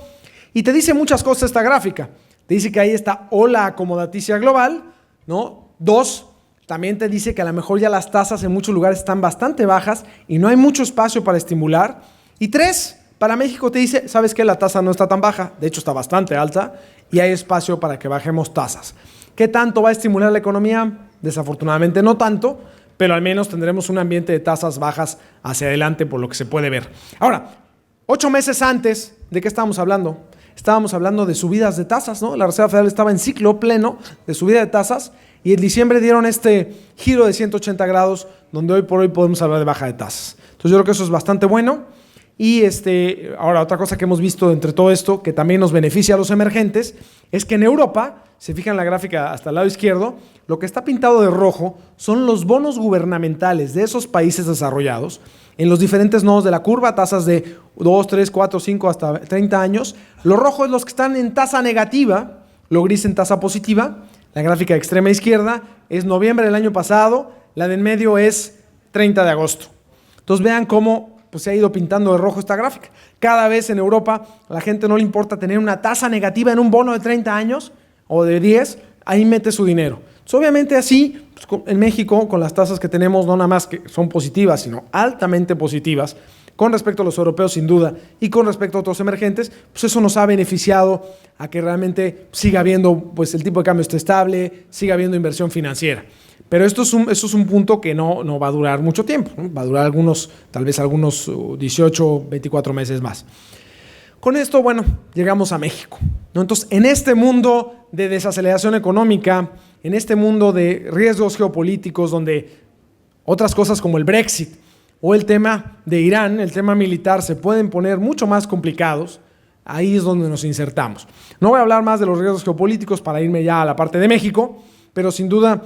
y te dice muchas cosas esta gráfica. Te dice que ahí está ola acomodaticia global, ¿no? 2, también te dice que a lo mejor ya las tasas en muchos lugares están bastante bajas y no hay mucho espacio para estimular. Y 3, para México te dice, ¿sabes qué? La tasa no está tan baja, de hecho está bastante alta y hay espacio para que bajemos tasas. ¿Qué tanto va a estimular la economía? Desafortunadamente no tanto, pero al menos tendremos un ambiente de tasas bajas hacia adelante por lo que se puede ver. Ahora, 8 meses antes, ¿de qué estábamos hablando? Estábamos hablando de subidas de tasas, ¿no? La Reserva Federal estaba en ciclo pleno de subida de tasas y en diciembre dieron este giro de 180 grados donde hoy por hoy podemos hablar de baja de tasas. Entonces yo creo que eso es bastante bueno. Y ahora otra cosa que hemos visto entre todo esto, que también nos beneficia a los emergentes, es que en Europa, se fijan en la gráfica hasta el lado izquierdo, lo que está pintado de rojo son los bonos gubernamentales de esos países desarrollados en los diferentes nodos de la curva, tasas de 2, 3, 4, 5 hasta 30 años. Lo rojo es los que están en tasa negativa, lo gris en tasa positiva. La gráfica de extrema izquierda es noviembre del año pasado, la de en medio es 30 de agosto. Entonces vean cómo se ha ido pintando de rojo esta gráfica. Cada vez en Europa a la gente no le importa tener una tasa negativa en un bono de 30 años o de 10, ahí mete su dinero. Entonces, obviamente así, pues, en México, con las tasas que tenemos, no nada más que son positivas, sino altamente positivas, con respecto a los europeos sin duda, y con respecto a otros emergentes, pues eso nos ha beneficiado a que realmente siga habiendo, pues el tipo de cambio esté estable, siga habiendo inversión financiera. Pero esto es un punto que no va a durar mucho tiempo, ¿no? Va a durar tal vez algunos 18, 24 meses más. Con esto, bueno, llegamos a México, ¿no? Entonces, en este mundo de desaceleración económica, en este mundo de riesgos geopolíticos, donde otras cosas como el Brexit o el tema de Irán, el tema militar, se pueden poner mucho más complicados, ahí es donde nos insertamos. No voy a hablar más de los riesgos geopolíticos para irme ya a la parte de México, pero sin duda,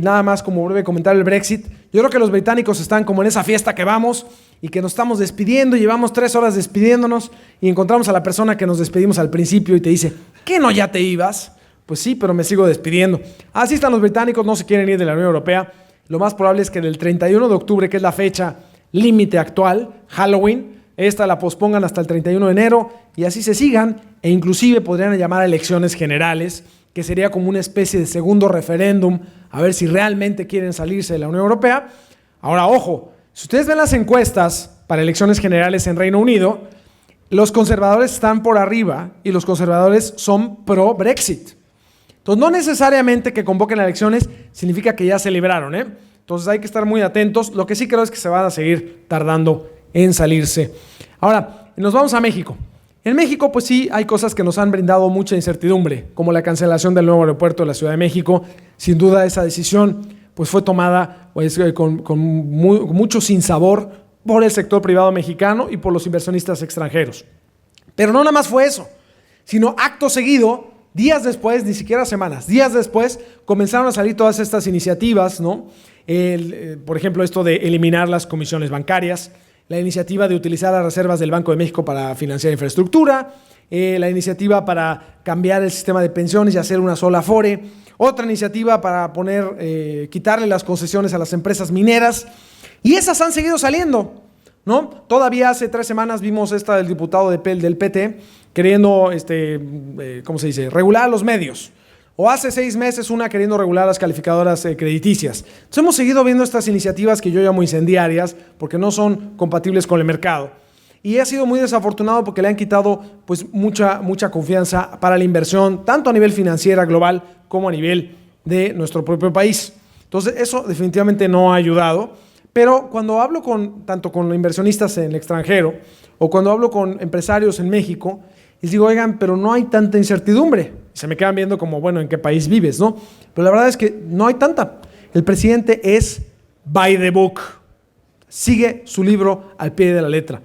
nada más como breve comentario el Brexit. Yo creo que los británicos están como en esa fiesta que vamos y que nos estamos despidiendo, llevamos 3 horas despidiéndonos y encontramos a la persona que nos despedimos al principio y te dice, ¿qué no ya te ibas? Pues sí, pero me sigo despidiendo. Así están los británicos, no se quieren ir de la Unión Europea. Lo más probable es que del 31 de octubre, que es la fecha límite actual, Halloween, esta la pospongan hasta el 31 de enero y así se sigan, e inclusive podrían llamar a elecciones generales, que sería como una especie de segundo referéndum a ver si realmente quieren salirse de la Unión Europea. Ahora, ojo, si ustedes ven las encuestas para elecciones generales en Reino Unido, los conservadores están por arriba y los conservadores son pro-Brexit. Entonces, no necesariamente que convoquen elecciones significa que ya se libraron, ¿eh? Entonces, hay que estar muy atentos. Lo que sí creo es que se van a seguir tardando en salirse. Ahora, nos vamos a México. En México, pues sí, hay cosas que nos han brindado mucha incertidumbre, como la cancelación del nuevo aeropuerto de la Ciudad de México. Sin duda, esa decisión pues, fue tomada pues, con mucho sinsabor por el sector privado mexicano y por los inversionistas extranjeros. Pero no nada más fue eso, sino acto seguido, días después, ni siquiera semanas, días después, comenzaron a salir todas estas iniciativas, ¿no? Por ejemplo, esto de eliminar las comisiones bancarias, la iniciativa de utilizar las reservas del Banco de México para financiar infraestructura, la iniciativa para cambiar el sistema de pensiones y hacer una sola Afore, otra iniciativa para quitarle las concesiones a las empresas mineras, y esas han seguido saliendo, ¿no? Todavía hace 3 semanas vimos esta del diputado del PT queriendo, ¿cómo se dice?, regular los medios. O hace 6 meses una queriendo regular las calificadoras crediticias. Entonces hemos seguido viendo estas iniciativas que yo llamo incendiarias porque no son compatibles con el mercado. Y ha sido muy desafortunado porque le han quitado pues, mucha confianza para la inversión, tanto a nivel financiera global como a nivel de nuestro propio país. Entonces eso definitivamente no ha ayudado. Pero cuando hablo tanto con inversionistas en el extranjero o cuando hablo con empresarios en México, les digo, oigan, pero no hay tanta incertidumbre. Se me quedan viendo como, bueno, ¿en qué país vives, no? Pero la verdad es que no hay tanta. El presidente es by the book. Sigue su libro al pie de la letra.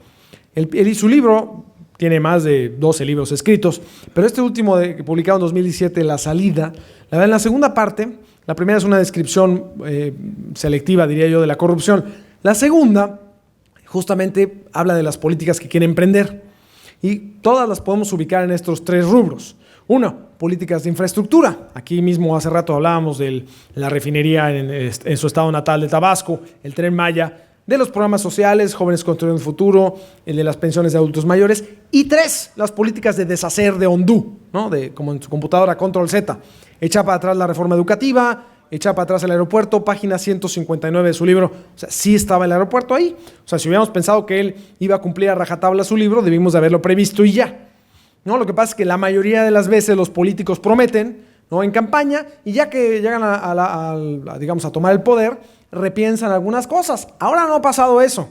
Su libro tiene más de 12 libros escritos, pero este último publicado en 2017, La Salida, la verdad, en la segunda parte, la primera es una descripción selectiva, diría yo, de la corrupción. La segunda, justamente, habla de las políticas que quiere emprender. Y todas las podemos ubicar en estos 3 rubros. 1, políticas de infraestructura. Aquí mismo hace rato hablábamos de la refinería en su estado natal de Tabasco, el Tren Maya, de los programas sociales, Jóvenes Construyendo el Futuro, el de las pensiones de adultos mayores. Y 3, las políticas de deshacer de Ondú, ¿no? Como en su computadora, Control Z. Echa para atrás la reforma educativa, echa para atrás el aeropuerto, página 159 de su libro. O sea, sí estaba el aeropuerto ahí. O sea, si hubiéramos pensado que él iba a cumplir a rajatabla su libro, debimos de haberlo previsto y ya. ¿No? Lo que pasa es que la mayoría de las veces los políticos prometen, ¿no?, en campaña, y ya que llegan digamos, a tomar el poder, repiensan algunas cosas. Ahora no ha pasado eso.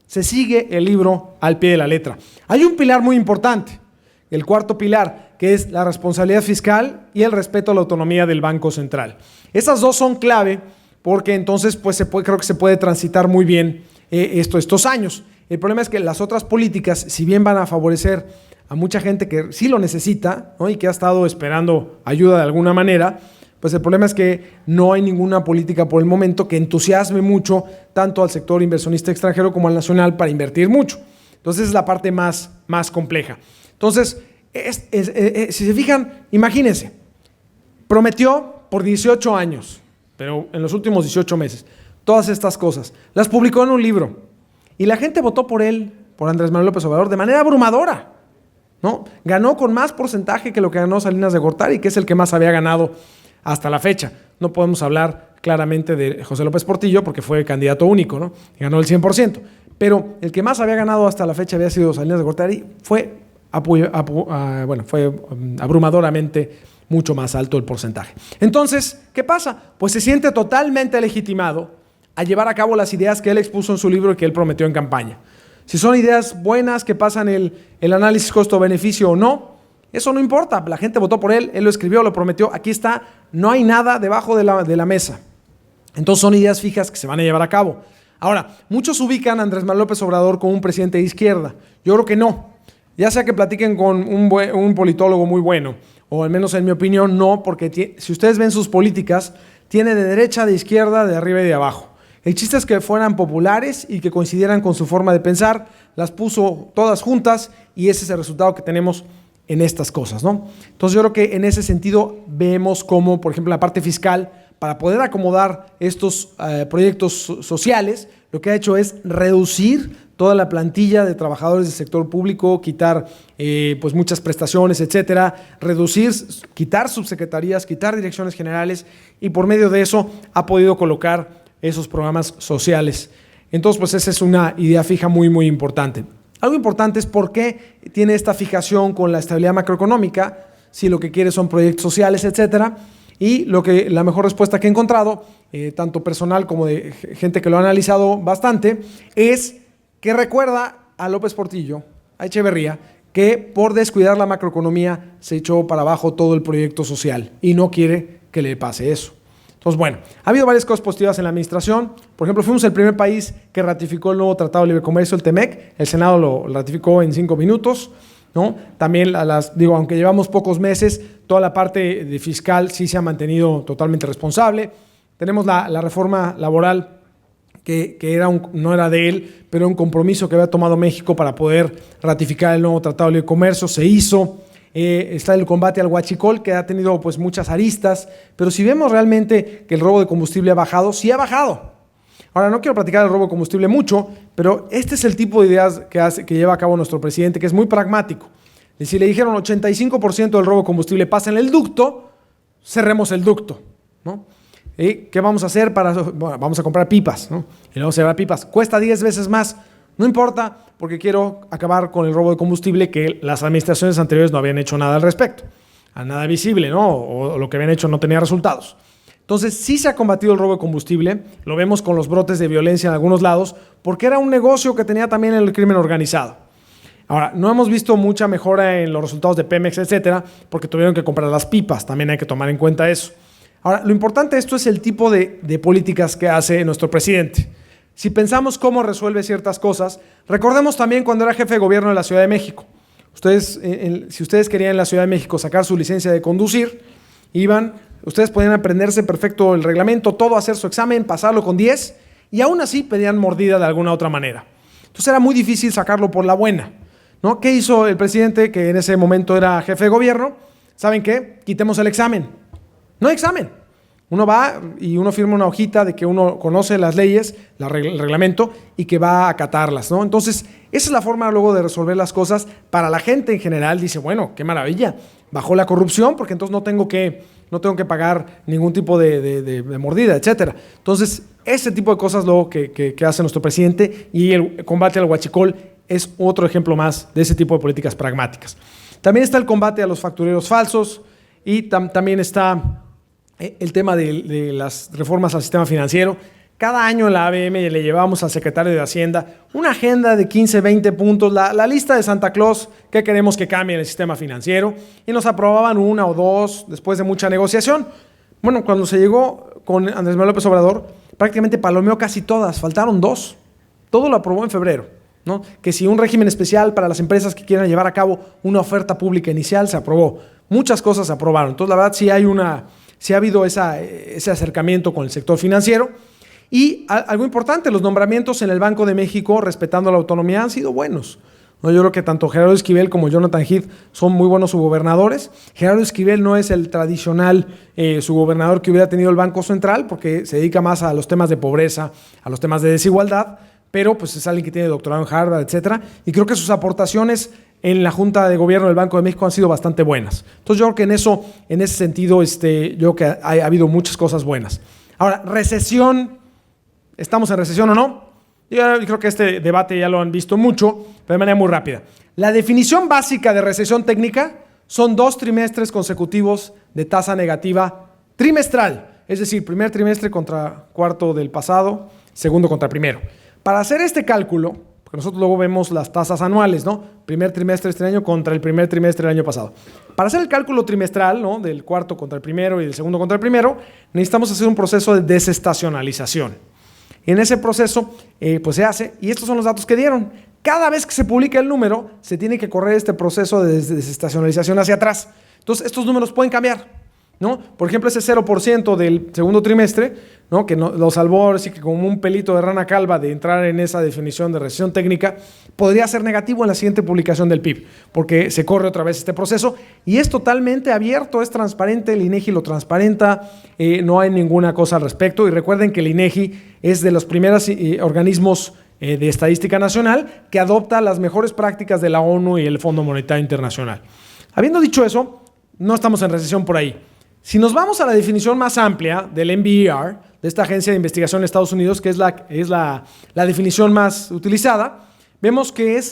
Se sigue el libro al pie de la letra. Hay un pilar muy importante, el 4º pilar, que es la responsabilidad fiscal y el respeto a la autonomía del Banco Central. Esas 2 son clave porque entonces pues, creo que se puede transitar muy bien estos años. El problema es que las otras políticas, si bien van a favorecer a mucha gente que sí lo necesita, ¿no?, y que ha estado esperando ayuda de alguna manera, pues el problema es que no hay ninguna política por el momento que entusiasme mucho tanto al sector inversionista extranjero como al nacional para invertir mucho. Entonces es la parte más compleja. Entonces, si se fijan, imagínense, prometió por 18 años, pero en los últimos 18 meses, todas estas cosas, las publicó en un libro y la gente votó por él, por Andrés Manuel López Obrador, de manera abrumadora, ¿no? Ganó con más porcentaje que lo que ganó Salinas de Gortari, que es el que más había ganado hasta la fecha. No podemos hablar claramente de José López Portillo porque fue candidato único, ¿no? Y ganó el 100%. Pero el que más había ganado hasta la fecha había sido Salinas de Gortari, fue abrumadoramente mucho más alto el porcentaje. Entonces, ¿qué pasa? Pues se siente totalmente legitimado a llevar a cabo las ideas que él expuso en su libro y que él prometió en campaña. Si son ideas buenas que pasan el análisis costo-beneficio o no, eso no importa. La gente votó por él, él lo escribió, lo prometió. Aquí está, no hay nada debajo de la mesa. Entonces son ideas fijas que se van a llevar a cabo. Ahora, muchos ubican a Andrés Manuel López Obrador como un presidente de izquierda. Yo creo que no. Ya sea que platiquen con un politólogo muy bueno o al menos en mi opinión no, porque si ustedes ven sus políticas, tiene de derecha, de izquierda, de arriba y de abajo. El chiste es que fueran populares y que coincidieran con su forma de pensar, las puso todas juntas y ese es el resultado que tenemos en estas cosas, ¿no? Entonces yo creo que en ese sentido vemos cómo, por ejemplo, la parte fiscal, para poder acomodar estos proyectos sociales, lo que ha hecho es reducir toda la plantilla de trabajadores del sector público, quitar pues muchas prestaciones, etcétera, quitar subsecretarías, quitar direcciones generales y por medio de eso ha podido colocar esos programas sociales. Entonces, pues esa es una idea fija muy, muy importante. Algo importante es por qué tiene esta fijación con la estabilidad macroeconómica, si lo que quiere son proyectos sociales, etcétera. Y la mejor respuesta que he encontrado, tanto personal como de gente que lo ha analizado bastante, es que recuerda a López Portillo, a Echeverría, que por descuidar la macroeconomía se echó para abajo todo el proyecto social y no quiere que le pase eso. Entonces, bueno, ha habido varias cosas positivas en la administración. Por ejemplo, fuimos el primer país que ratificó el nuevo Tratado de Libre Comercio, el TEMEC. El Senado lo ratificó en 5 minutos, ¿no? También, aunque llevamos pocos meses, toda la parte de fiscal sí se ha mantenido totalmente responsable. Tenemos la reforma laboral que no era de él, pero un compromiso que había tomado México para poder ratificar el nuevo Tratado de Libre Comercio. Se hizo. Está el combate al huachicol, que ha tenido pues muchas aristas, pero si vemos realmente que el robo de combustible ha bajado, sí ha bajado. Ahora, no quiero platicar del robo de combustible mucho, pero este es el tipo de ideas que lleva a cabo nuestro presidente, que es muy pragmático. Y si le dijeron 85% del robo de combustible pasa en el ducto, cerremos el ducto, ¿no? ¿Qué vamos a hacer? Bueno, vamos a comprar pipas, ¿no? Y luego se va a pipas. Cuesta 10 veces más. No importa, porque quiero acabar con el robo de combustible, que las administraciones anteriores no habían hecho nada al respecto, a nada visible, ¿no? O lo que habían hecho no tenía resultados. Entonces, sí se ha combatido el robo de combustible, lo vemos con los brotes de violencia en algunos lados, porque era un negocio que tenía también el crimen organizado. Ahora, no hemos visto mucha mejora en los resultados de Pemex, etcétera, porque tuvieron que comprar las pipas, también hay que tomar en cuenta eso. Ahora, lo importante de esto es el tipo de políticas que hace nuestro presidente. Si pensamos cómo resuelve ciertas cosas, recordemos también cuando era jefe de gobierno de la Ciudad de México. Si ustedes querían en la Ciudad de México sacar su licencia de conducir, ustedes podían aprenderse perfecto el reglamento, todo, hacer su examen, pasarlo con 10 y aún así pedían mordida de alguna otra manera. Entonces era muy difícil sacarlo por la buena, ¿no? ¿Qué hizo el presidente, que en ese momento era jefe de gobierno? ¿Saben qué? Quitemos el examen. No hay examen. Uno va y uno firma una hojita de que uno conoce las leyes, el reglamento y que va a acatarlas, ¿no? Entonces, esa es la forma luego de resolver las cosas. Para la gente en general dice, bueno, qué maravilla, bajó la corrupción porque entonces no tengo que pagar ningún tipo de mordida, etcétera. Entonces, ese tipo de cosas luego que hace nuestro presidente, y el combate al huachicol es otro ejemplo más de ese tipo de políticas pragmáticas. También está el combate a los factureros falsos y también está el tema de las reformas al sistema financiero. Cada año en la ABM le llevamos al secretario de Hacienda una agenda de 15, 20 puntos, la lista de Santa Claus que queremos que cambie en el sistema financiero, y nos aprobaban 1 o 2 después de mucha negociación. Bueno, cuando se llegó con Andrés Manuel López Obrador, prácticamente palomeó casi todas, faltaron 2. Todo lo aprobó en febrero, ¿no? Que si un régimen especial para las empresas que quieran llevar a cabo una oferta pública inicial, se aprobó. Muchas cosas se aprobaron. Entonces, la verdad, sí ha habido ese acercamiento con el sector financiero. Y algo importante, los nombramientos en el Banco de México, respetando la autonomía, han sido buenos, ¿no? Yo creo que tanto Gerardo Esquivel como Jonathan Heath son muy buenos subgobernadores. Gerardo Esquivel no es el tradicional subgobernador que hubiera tenido el Banco Central, porque se dedica más a los temas de pobreza, a los temas de desigualdad, pero pues es alguien que tiene doctorado en Harvard, etcétera, y creo que sus aportaciones en la Junta de Gobierno del Banco de México han sido bastante buenas. Entonces yo creo que en ese sentido, yo creo que ha habido muchas cosas buenas. Ahora, recesión, ¿estamos en recesión o no? Yo creo que este debate ya lo han visto mucho, pero de manera muy rápida. La definición básica de recesión técnica son 2 trimestres consecutivos de tasa negativa trimestral, es decir, primer trimestre contra cuarto del pasado, segundo contra primero. Para hacer este cálculo, porque nosotros luego vemos las tasas anuales, ¿no? Primer trimestre este año contra el primer trimestre del año pasado. Para hacer el cálculo trimestral, ¿no? Del cuarto contra el primero y del segundo contra el primero, necesitamos hacer un proceso de desestacionalización. Y en ese proceso, pues se hace, y estos son los datos que dieron. Cada vez que se publica el número, se tiene que correr este proceso de desestacionalización hacia atrás. Entonces, estos números pueden cambiar, ¿no? Por ejemplo, ese 0% del segundo trimestre, ¿no? Que lo salvó así que como un pelito de rana calva de entrar en esa definición de recesión técnica, podría ser negativo en la siguiente publicación del PIB, porque se corre otra vez este proceso y es totalmente abierto, es transparente, el INEGI lo transparenta, no hay ninguna cosa al respecto. Y recuerden que el INEGI es de los primeros organismos de estadística nacional que adopta las mejores prácticas de la ONU y el Fondo Monetario Internacional. Habiendo dicho eso, no estamos en recesión por ahí. Si nos vamos a la definición más amplia del NBER, de esta agencia de investigación de Estados Unidos, que es la definición más utilizada, vemos que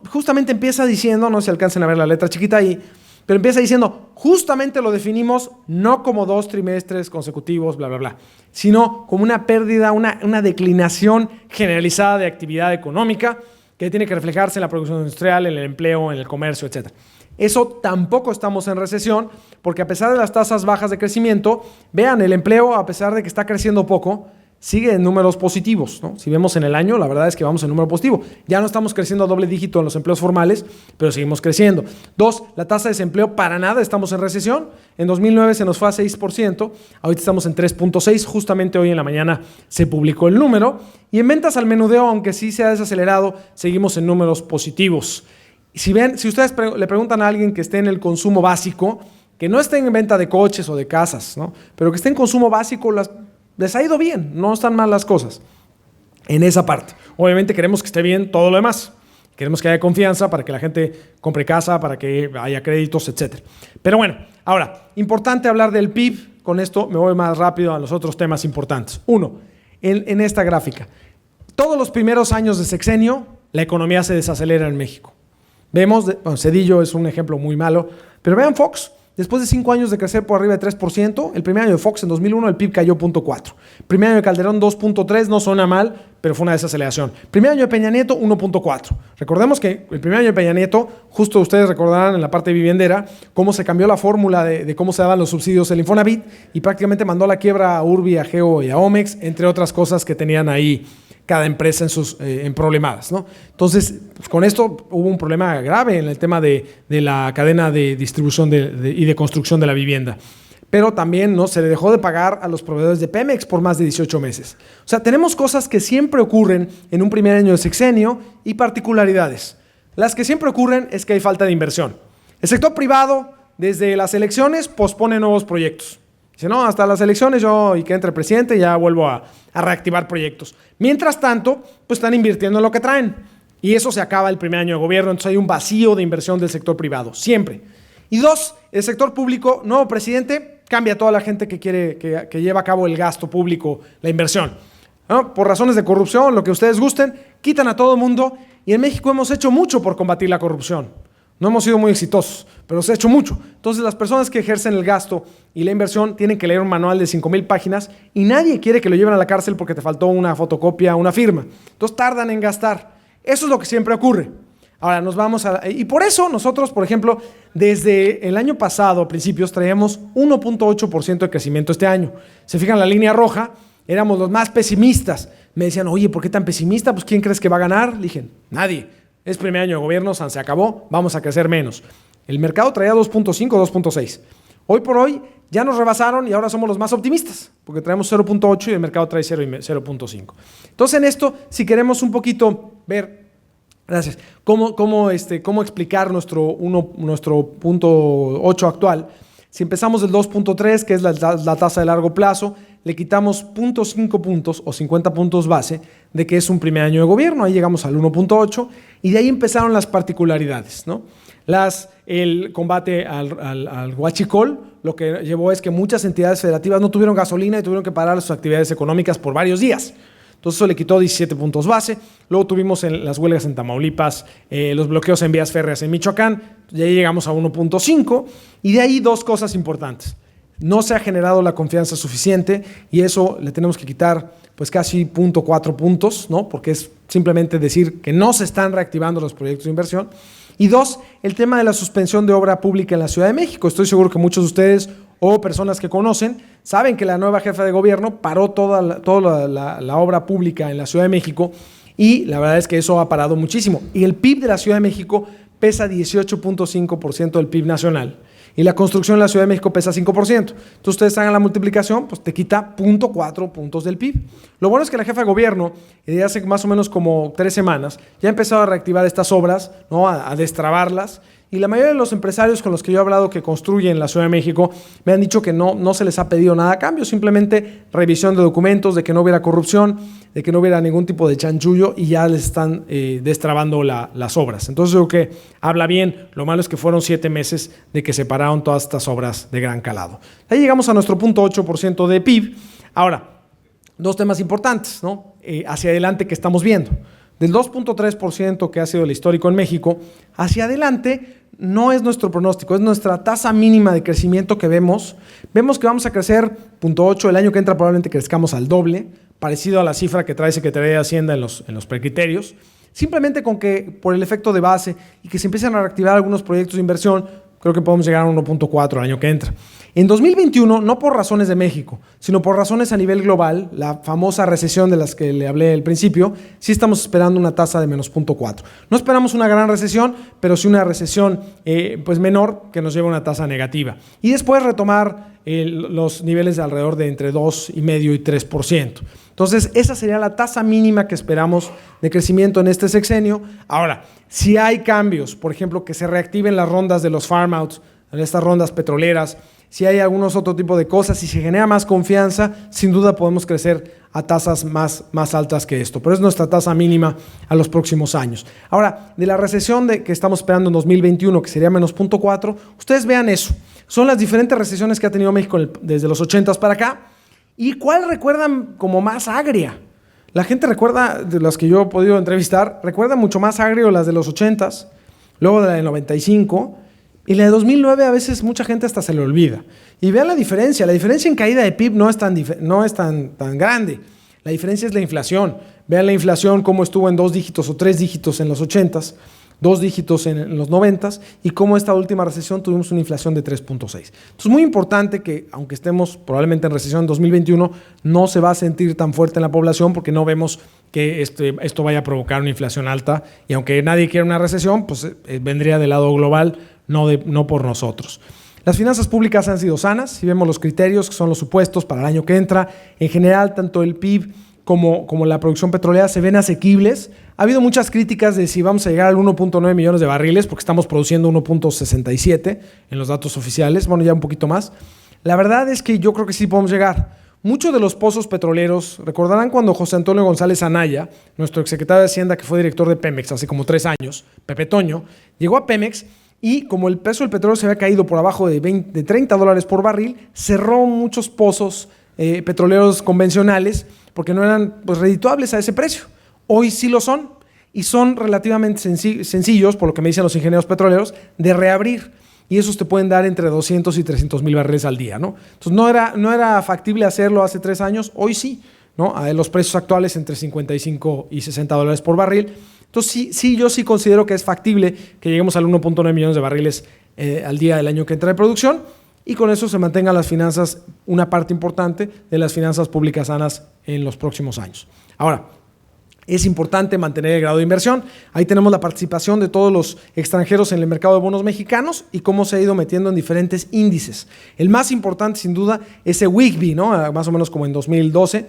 justamente empieza diciendo, no se alcancen a ver la letra chiquita ahí, pero empieza diciendo, justamente lo definimos no como 2 trimestres consecutivos, bla, bla, bla, sino como una pérdida, una declinación generalizada de actividad económica que tiene que reflejarse en la producción industrial, en el empleo, en el comercio, etc. Eso tampoco estamos en recesión, porque a pesar de las tasas bajas de crecimiento, vean, el empleo, a pesar de que está creciendo poco, sigue en números positivos, ¿no? Si vemos en el año, la verdad es que vamos en número positivo. Ya no estamos creciendo a doble dígito en los empleos formales, pero seguimos creciendo. 2, la tasa de desempleo, para nada estamos en recesión. En 2009 se nos fue a 6%, ahorita estamos en 3.6%, justamente hoy en la mañana se publicó el número. Y en ventas al menudeo, aunque sí se ha desacelerado, seguimos en números positivos. Si ustedes le preguntan a alguien que esté en el consumo básico, que no esté en venta de coches o de casas, ¿no? Pero que esté en consumo básico, les ha ido bien, no están mal las cosas en esa parte. Obviamente queremos que esté bien todo lo demás. Queremos que haya confianza para que la gente compre casa, para que haya créditos, etc. Pero bueno, ahora, importante hablar del PIB. Con esto me voy más rápido a los otros temas importantes. 1, en esta gráfica. Todos los primeros años de sexenio, la economía se desacelera en México. Vemos, Cedillo es un ejemplo muy malo, pero vean Fox, después de 5 años de crecer por arriba de 3%, el primer año de Fox en 2001 el PIB cayó 0.4%. Primer año de Calderón 2.3%, no suena mal, pero fue una desaceleración. Primer año de Peña Nieto 1.4%. Recordemos que el primer año de Peña Nieto, justo ustedes recordarán en la parte viviendera, cómo se cambió la fórmula de cómo se daban los subsidios del Infonavit y prácticamente mandó a la quiebra a Urbi, a Geo y a Omex, entre otras cosas que tenían ahí cada empresa en problemadas, ¿no? Entonces, pues con esto hubo un problema grave en el tema de la cadena de distribución y de construcción de la vivienda. Pero también, ¿no?, se le dejó de pagar a los proveedores de Pemex por más de 18 meses. O sea, tenemos cosas que siempre ocurren en un primer año de sexenio y particularidades. Las que siempre ocurren es que hay falta de inversión. El sector privado, desde las elecciones, pospone nuevos proyectos. Dice, no, hasta las elecciones y que entre el presidente ya vuelvo a reactivar proyectos. Mientras tanto, pues están invirtiendo en lo que traen. Y eso se acaba el primer año de gobierno, entonces hay un vacío de inversión del sector privado, siempre. Y 2, el sector público, nuevo presidente, cambia a toda la gente que quiere que lleva a cabo el gasto público, la inversión, ¿no? Por razones de corrupción, lo que ustedes gusten, quitan a todo el mundo. Y en México hemos hecho mucho por combatir la corrupción. No hemos sido muy exitosos, pero se ha hecho mucho. Entonces, las personas que ejercen el gasto y la inversión tienen que leer un manual de 5,000 páginas y nadie quiere que lo lleven a la cárcel porque te faltó una fotocopia, una firma. Entonces, tardan en gastar. Eso es lo que siempre ocurre. Ahora, y por eso nosotros, por ejemplo, desde el año pasado, a principios, traíamos 1.8% de crecimiento este año. Se fijan, la línea roja, éramos los más pesimistas. Me decían, oye, ¿por qué tan pesimista? Pues, ¿quién crees que va a ganar? Le dije, nadie. Es primer año de gobierno, se acabó, vamos a crecer menos. El mercado traía 2.5, 2.6. Hoy por hoy ya nos rebasaron y ahora somos los más optimistas, porque traemos 0.8 y el mercado trae 0.5. Entonces, en esto, si queremos un poquito ver, gracias, cómo explicar nuestro 1.8 actual, si empezamos del 2.3, que es la tasa de largo plazo, le quitamos 0.5 puntos o 50 puntos base de que es un primer año de gobierno, ahí llegamos al 1.8 y de ahí empezaron las particularidades, ¿no? El combate al huachicol, lo que llevó es que muchas entidades federativas no tuvieron gasolina y tuvieron que parar sus actividades económicas por varios días. Entonces eso le quitó 17 puntos base. Luego tuvimos las huelgas en Tamaulipas, los bloqueos en vías férreas en Michoacán, y ahí llegamos a 1.5 y de ahí 2 cosas importantes. No se ha generado la confianza suficiente y eso le tenemos que quitar pues casi 0.4 puntos, ¿no? Porque es simplemente decir que no se están reactivando los proyectos de inversión. Y 2, el tema de la suspensión de obra pública en la Ciudad de México. Estoy seguro que muchos de ustedes o personas que conocen saben que la nueva jefa de gobierno paró toda la obra pública en la Ciudad de México y la verdad es que eso ha parado muchísimo. Y el PIB de la Ciudad de México pesa 18.5% del PIB nacional. y la construcción en la Ciudad de México pesa 5%. Entonces ustedes hagan la multiplicación, pues te quita 0.4 puntos del PIB. Lo bueno es que la jefa de gobierno, desde hace más o menos como 3 semanas, ya ha empezado a reactivar estas obras, ¿no? a destrabarlas. Y la mayoría de los empresarios con los que yo he hablado que construyen la Ciudad de México me han dicho que no se les ha pedido nada a cambio, simplemente revisión de documentos, de que no hubiera corrupción, de que no hubiera ningún tipo de chanchullo y ya les están destrabando las obras. Entonces yo creo que habla bien. Lo malo es que fueron 7 meses de que se pararon todas estas obras de gran calado. Ahí llegamos a nuestro 0.8% de PIB. Ahora, 2 temas importantes, ¿no? Hacia adelante que estamos viendo. Del 2.3% que ha sido el histórico en México, hacia adelante no es nuestro pronóstico, es nuestra tasa mínima de crecimiento que vemos. Vemos que vamos a crecer 0.8%, el año que entra probablemente crezcamos al doble, parecido a la cifra que trae Secretaría de Hacienda en los precriterios. Simplemente con que por el efecto de base y que se empiecen a reactivar algunos proyectos de inversión, creo que podemos llegar a 1.4 el año que entra. En 2021, no por razones de México, sino por razones a nivel global, la famosa recesión de las que le hablé al principio, sí estamos esperando una tasa de menos 0.4. No esperamos una gran recesión, pero sí una recesión pues menor que nos lleve a una tasa negativa. Y después retomar los niveles de alrededor de entre 2,5% y 3%. Entonces, esa sería la tasa mínima que esperamos de crecimiento en este sexenio. Ahora, si hay cambios, por ejemplo, que se reactiven las rondas de los farm outs, estas rondas petroleras, si hay algunos otro tipo de cosas, si se genera más confianza, sin duda podemos crecer a tasas más altas que esto. Pero es nuestra tasa mínima a los próximos años. Ahora, de la recesión que estamos esperando en 2021, que sería menos 0.4, ustedes vean eso. Son las diferentes recesiones que ha tenido México desde los 80s para acá. ¿Y cuál recuerdan como más agria? La gente recuerda, de las que yo he podido entrevistar, recuerda mucho más agrio las de los 80s, luego de la del 95, y la de 2009 a veces mucha gente hasta se le olvida. Y vean la diferencia en caída de PIB no es tan grande. La diferencia es la inflación. Vean la inflación cómo estuvo en 2 dígitos o 3 dígitos en los 80s, 2 dígitos en los 90s, y cómo esta última recesión tuvimos una inflación de 3.6. Entonces es muy importante que, aunque estemos probablemente en recesión en 2021, no se va a sentir tan fuerte en la población porque no vemos que esto vaya a provocar una inflación alta, y aunque nadie quiera una recesión, pues vendría del lado global, no por nosotros. Las finanzas públicas han sido sanas. Si vemos los criterios, que son los supuestos para el año que entra, en general, tanto el PIB como la producción petrolera se ven asequibles. Ha habido muchas críticas de si vamos a llegar al 1.9 millones de barriles, porque estamos produciendo 1.67 en los datos oficiales, bueno, ya un poquito más. La verdad es que yo creo que sí podemos llegar. Muchos de los pozos petroleros, recordarán cuando José Antonio González Anaya, nuestro exsecretario de Hacienda, que fue director de Pemex hace como 3 años, Pepe Toño, llegó a Pemex. Y como el precio del petróleo se había caído por abajo de $30 por barril, cerró muchos pozos petroleros convencionales porque no eran pues redituables a ese precio. Hoy sí lo son, y son relativamente sencillos, por lo que me dicen los ingenieros petroleros, de reabrir. Y esos te pueden dar entre 200 y 300 mil barriles al día, ¿no? Entonces no era factible hacerlo hace 3 años, hoy sí, ¿no? A los precios actuales entre 55 y $60 por barril. Entonces, sí, yo sí considero que es factible que lleguemos al 1.9 millones de barriles al día del año que entra de producción, y con eso se mantengan las finanzas, una parte importante de las finanzas públicas sanas en los próximos años. Ahora, es importante mantener el grado de inversión. Ahí tenemos la participación de todos los extranjeros en el mercado de bonos mexicanos y cómo se ha ido metiendo en diferentes índices. El más importante, sin duda, es el WGBI, ¿no? Más o menos como en 2011,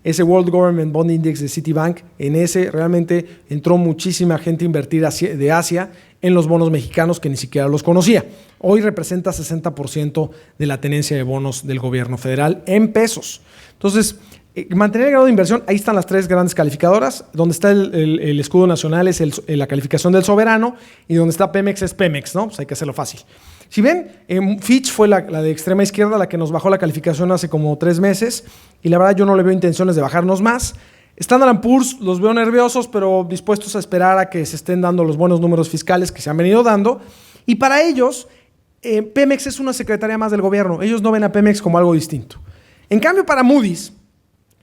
ese World Government Bond Index de Citibank. En ese realmente entró muchísima gente a invertir de Asia en los bonos mexicanos que ni siquiera los conocía. Hoy representa 60% de la tenencia de bonos del gobierno federal en pesos. Entonces, mantener el grado de inversión, ahí están las 3 grandes calificadoras. Donde está el escudo nacional es la calificación del soberano, y donde está Pemex es Pemex, ¿no? Pues hay que hacerlo fácil. Si ven, Fitch fue la de extrema izquierda, la que nos bajó la calificación hace como 3 meses, y la verdad yo no le veo intenciones de bajarnos más. Standard & Poor's los veo nerviosos, pero dispuestos a esperar a que se estén dando los buenos números fiscales que se han venido dando. Y para ellos, Pemex es una secretaría más del gobierno. Ellos no ven a Pemex como algo distinto. En cambio, para Moody's,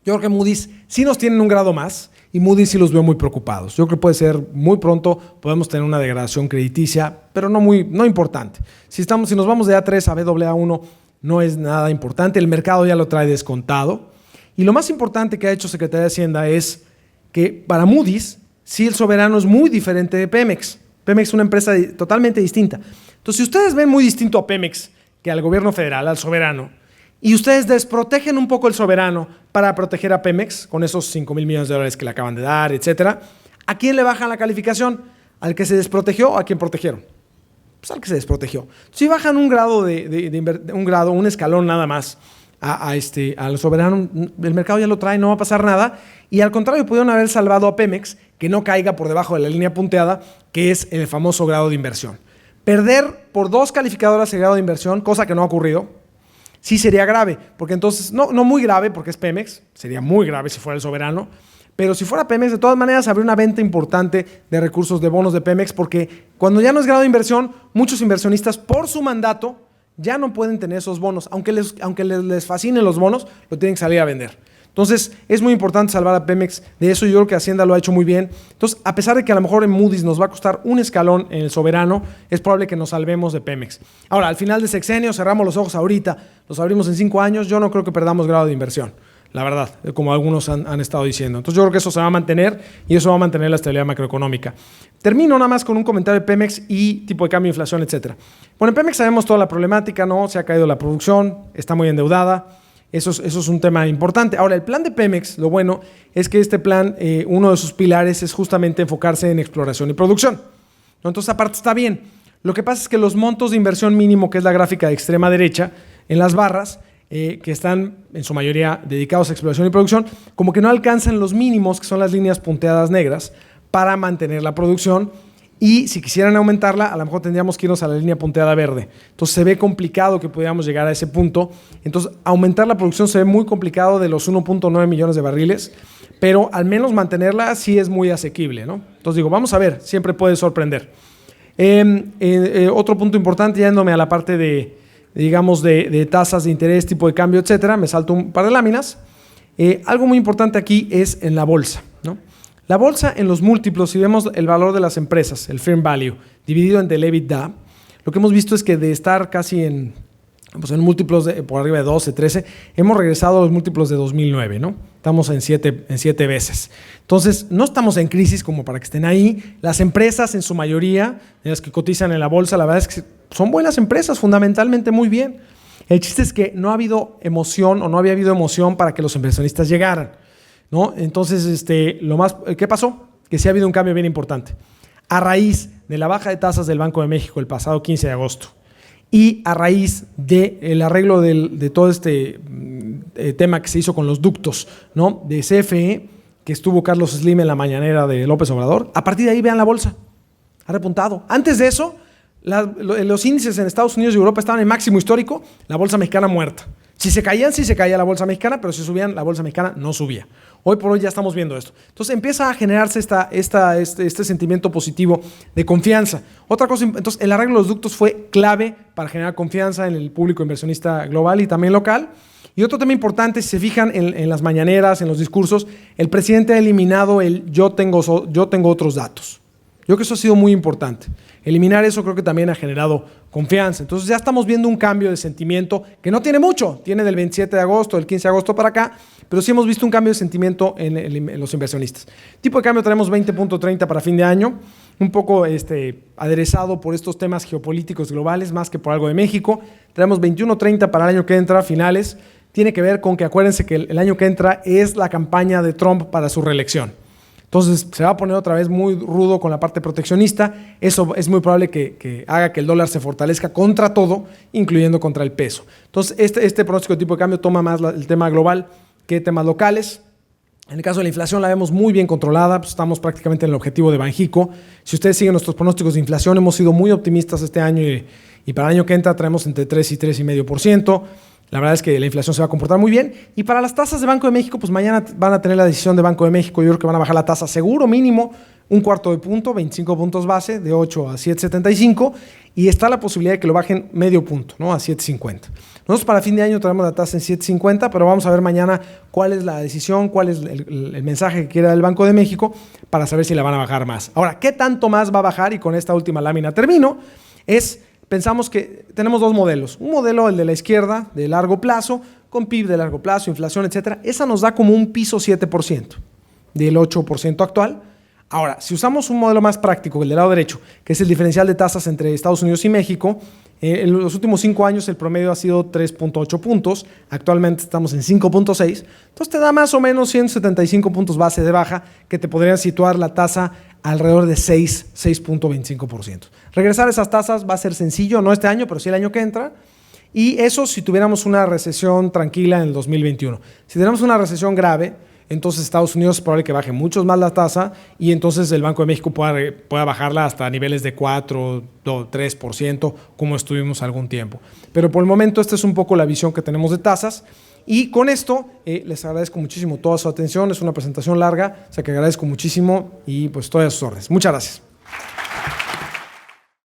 yo creo que Moody's sí nos tienen un grado más, y Moody's sí los veo muy preocupados. Yo creo que puede ser muy pronto, podemos tener una degradación crediticia, pero no importante. Si nos vamos de A3 a Baa1, no es nada importante. El mercado ya lo trae descontado. Y lo más importante que ha hecho Secretaría de Hacienda es que para Moody's, sí, el soberano es muy diferente de Pemex. Pemex es una empresa totalmente distinta. Entonces, si ustedes ven muy distinto a Pemex que al gobierno federal, al soberano, y ustedes desprotegen un poco el soberano para proteger a Pemex con esos 5,000 millones de dólares que le acaban de dar, etcétera, ¿a quién le bajan la calificación? ¿Al que se desprotegió o a quién protegieron? Pues al que se desprotegió. Si bajan un grado, un escalón nada más al soberano, el mercado ya lo trae, no va a pasar nada. Y al contrario, pudieron haber salvado a Pemex que no caiga por debajo de la línea punteada, que es el famoso grado de inversión. Perder por 2 calificadoras el grado de inversión, cosa que no ha ocurrido, sí sería grave, porque entonces, no muy grave porque es Pemex, sería muy grave si fuera el soberano, pero si fuera Pemex, de todas maneras, habría una venta importante de recursos de bonos de Pemex, porque cuando ya no es grado de inversión, muchos inversionistas, por su mandato, ya no pueden tener esos bonos. Aunque les fascinen los bonos, lo tienen que salir a vender. Entonces, es muy importante salvar a Pemex de eso. Yo creo que Hacienda lo ha hecho muy bien. Entonces, a pesar de que a lo mejor en Moody's nos va a costar un escalón en el soberano, es probable que nos salvemos de Pemex. Ahora, al final de sexenio, cerramos los ojos ahorita, los abrimos en 5 años, yo no creo que perdamos grado de inversión. La verdad, como algunos han estado diciendo. Entonces yo creo que eso se va a mantener y eso va a mantener la estabilidad macroeconómica. Termino nada más con un comentario de Pemex y tipo de cambio, inflación, etcétera. Bueno, en Pemex sabemos toda la problemática, ¿no? Se ha caído la producción, está muy endeudada. Eso es un tema importante. Ahora, el plan de Pemex, lo bueno es que este plan, uno de sus pilares es justamente enfocarse en exploración y producción, ¿no? Entonces, aparte está bien. Lo que pasa es que los montos de inversión mínimo, que es la gráfica de extrema derecha, en las barras, que están en su mayoría dedicados a exploración y producción, como que no alcanzan los mínimos, que son las líneas punteadas negras, para mantener la producción. Y si quisieran aumentarla, a lo mejor tendríamos que irnos a la línea punteada verde. Entonces se ve complicado que pudiéramos llegar a ese punto. Entonces aumentar la producción se ve muy complicado de los 1.9 millones de barriles, pero al menos mantenerla sí es muy asequible, ¿no? Entonces digo, vamos a ver, siempre puede sorprender. Otro punto importante, yéndome a la parte de tasas de interés, tipo de cambio, etcétera, me salto un par de láminas. Algo muy importante aquí es en la bolsa, ¿no? La bolsa en los múltiplos, si vemos el valor de las empresas, el firm value, dividido entre el EBITDA, lo que hemos visto es que de estar casi en múltiplos por arriba de 12, 13, hemos regresado a los múltiplos de 2009, ¿no? Estamos en 7 veces. Entonces, no estamos en crisis como para que estén ahí. Las empresas, en su mayoría, las que cotizan en la bolsa, la verdad es que son buenas empresas, fundamentalmente muy bien. El chiste es que no ha habido emoción o no había habido emoción para que los inversionistas llegaran, ¿no? Entonces, ¿qué pasó? Que sí ha habido un cambio bien importante. A raíz de la baja de tasas del Banco de México el pasado 15 de agosto y a raíz del arreglo de todo este tema que se hizo con los ductos, ¿no? De CFE, que estuvo Carlos Slim en la mañanera de López Obrador, a partir de ahí vean la bolsa, ha repuntado. Antes de eso, los índices en Estados Unidos y Europa estaban en máximo histórico, la bolsa mexicana muerta. Si se caían, sí se caía la bolsa mexicana, pero si subían, la bolsa mexicana no subía. Hoy por hoy ya estamos viendo esto. Entonces empieza a generarse este sentimiento positivo de confianza. Otra cosa, entonces el arreglo de los ductos fue clave para generar confianza en el público inversionista global y también local. Y otro tema importante, si se fijan en las mañaneras, en los discursos, el presidente ha eliminado el yo tengo otros datos. Yo creo que eso ha sido muy importante. Eliminar eso creo que también ha generado confianza. Entonces ya estamos viendo un cambio de sentimiento que no tiene mucho, tiene del 27 de agosto, del 15 de agosto para acá, pero sí hemos visto un cambio de sentimiento en los inversionistas. Tipo de cambio tenemos 20.30 para fin de año, un poco aderezado por estos temas geopolíticos globales, más que por algo de México. Tenemos 21.30 para el año que entra, finales. Tiene que ver con que acuérdense que el año que entra es la campaña de Trump para su reelección. Entonces se va a poner otra vez muy rudo con la parte proteccionista. Eso es muy probable que haga que el dólar se fortalezca contra todo, incluyendo contra el peso. Entonces este pronóstico de tipo de cambio toma más el tema global que temas locales. En el caso de la inflación la vemos muy bien controlada, pues estamos prácticamente en el objetivo de Banjico. Si ustedes siguen nuestros pronósticos de inflación, hemos sido muy optimistas este año y para el año que entra traemos entre 3 y 3,5%. La verdad es que la inflación se va a comportar muy bien. Y para las tasas de Banco de México, pues mañana van a tener la decisión de Banco de México. Yo creo que van a bajar la tasa seguro mínimo un cuarto de punto, 25 puntos base, de 8 a 7,75. Y está la posibilidad de que lo bajen medio punto, ¿no? A 7,50. Nosotros para fin de año traemos la tasa en 7,50, pero vamos a ver mañana cuál es la decisión, cuál es el mensaje que quiere dar el Banco de México para saber si la van a bajar más. Ahora, ¿qué tanto más va a bajar? Y con esta última lámina termino. Pensamos que tenemos dos modelos. Un modelo, el de la izquierda, de largo plazo, con PIB de largo plazo, inflación, etcétera. Esa nos da como un piso 7% del 8% actual. Ahora, si usamos un modelo más práctico, el del lado derecho, que es el diferencial de tasas entre Estados Unidos y México, en los últimos 5 años el promedio ha sido 3.8 puntos, actualmente estamos en 5.6, entonces te da más o menos 175 puntos base de baja que te podrían situar la tasa alrededor de 6.25%. Regresar a esas tasas va a ser sencillo, no este año, pero sí el año que entra, y eso si tuviéramos una recesión tranquila en el 2021. Si tenemos una recesión grave, entonces Estados Unidos es probable que baje mucho más la tasa y entonces el Banco de México pueda bajarla hasta niveles de 4 o 3%, como estuvimos algún tiempo. Pero por el momento esta es un poco la visión que tenemos de tasas. Y con esto les agradezco muchísimo toda su atención. Es una presentación larga, o sea que agradezco muchísimo y pues todas sus órdenes. Muchas gracias.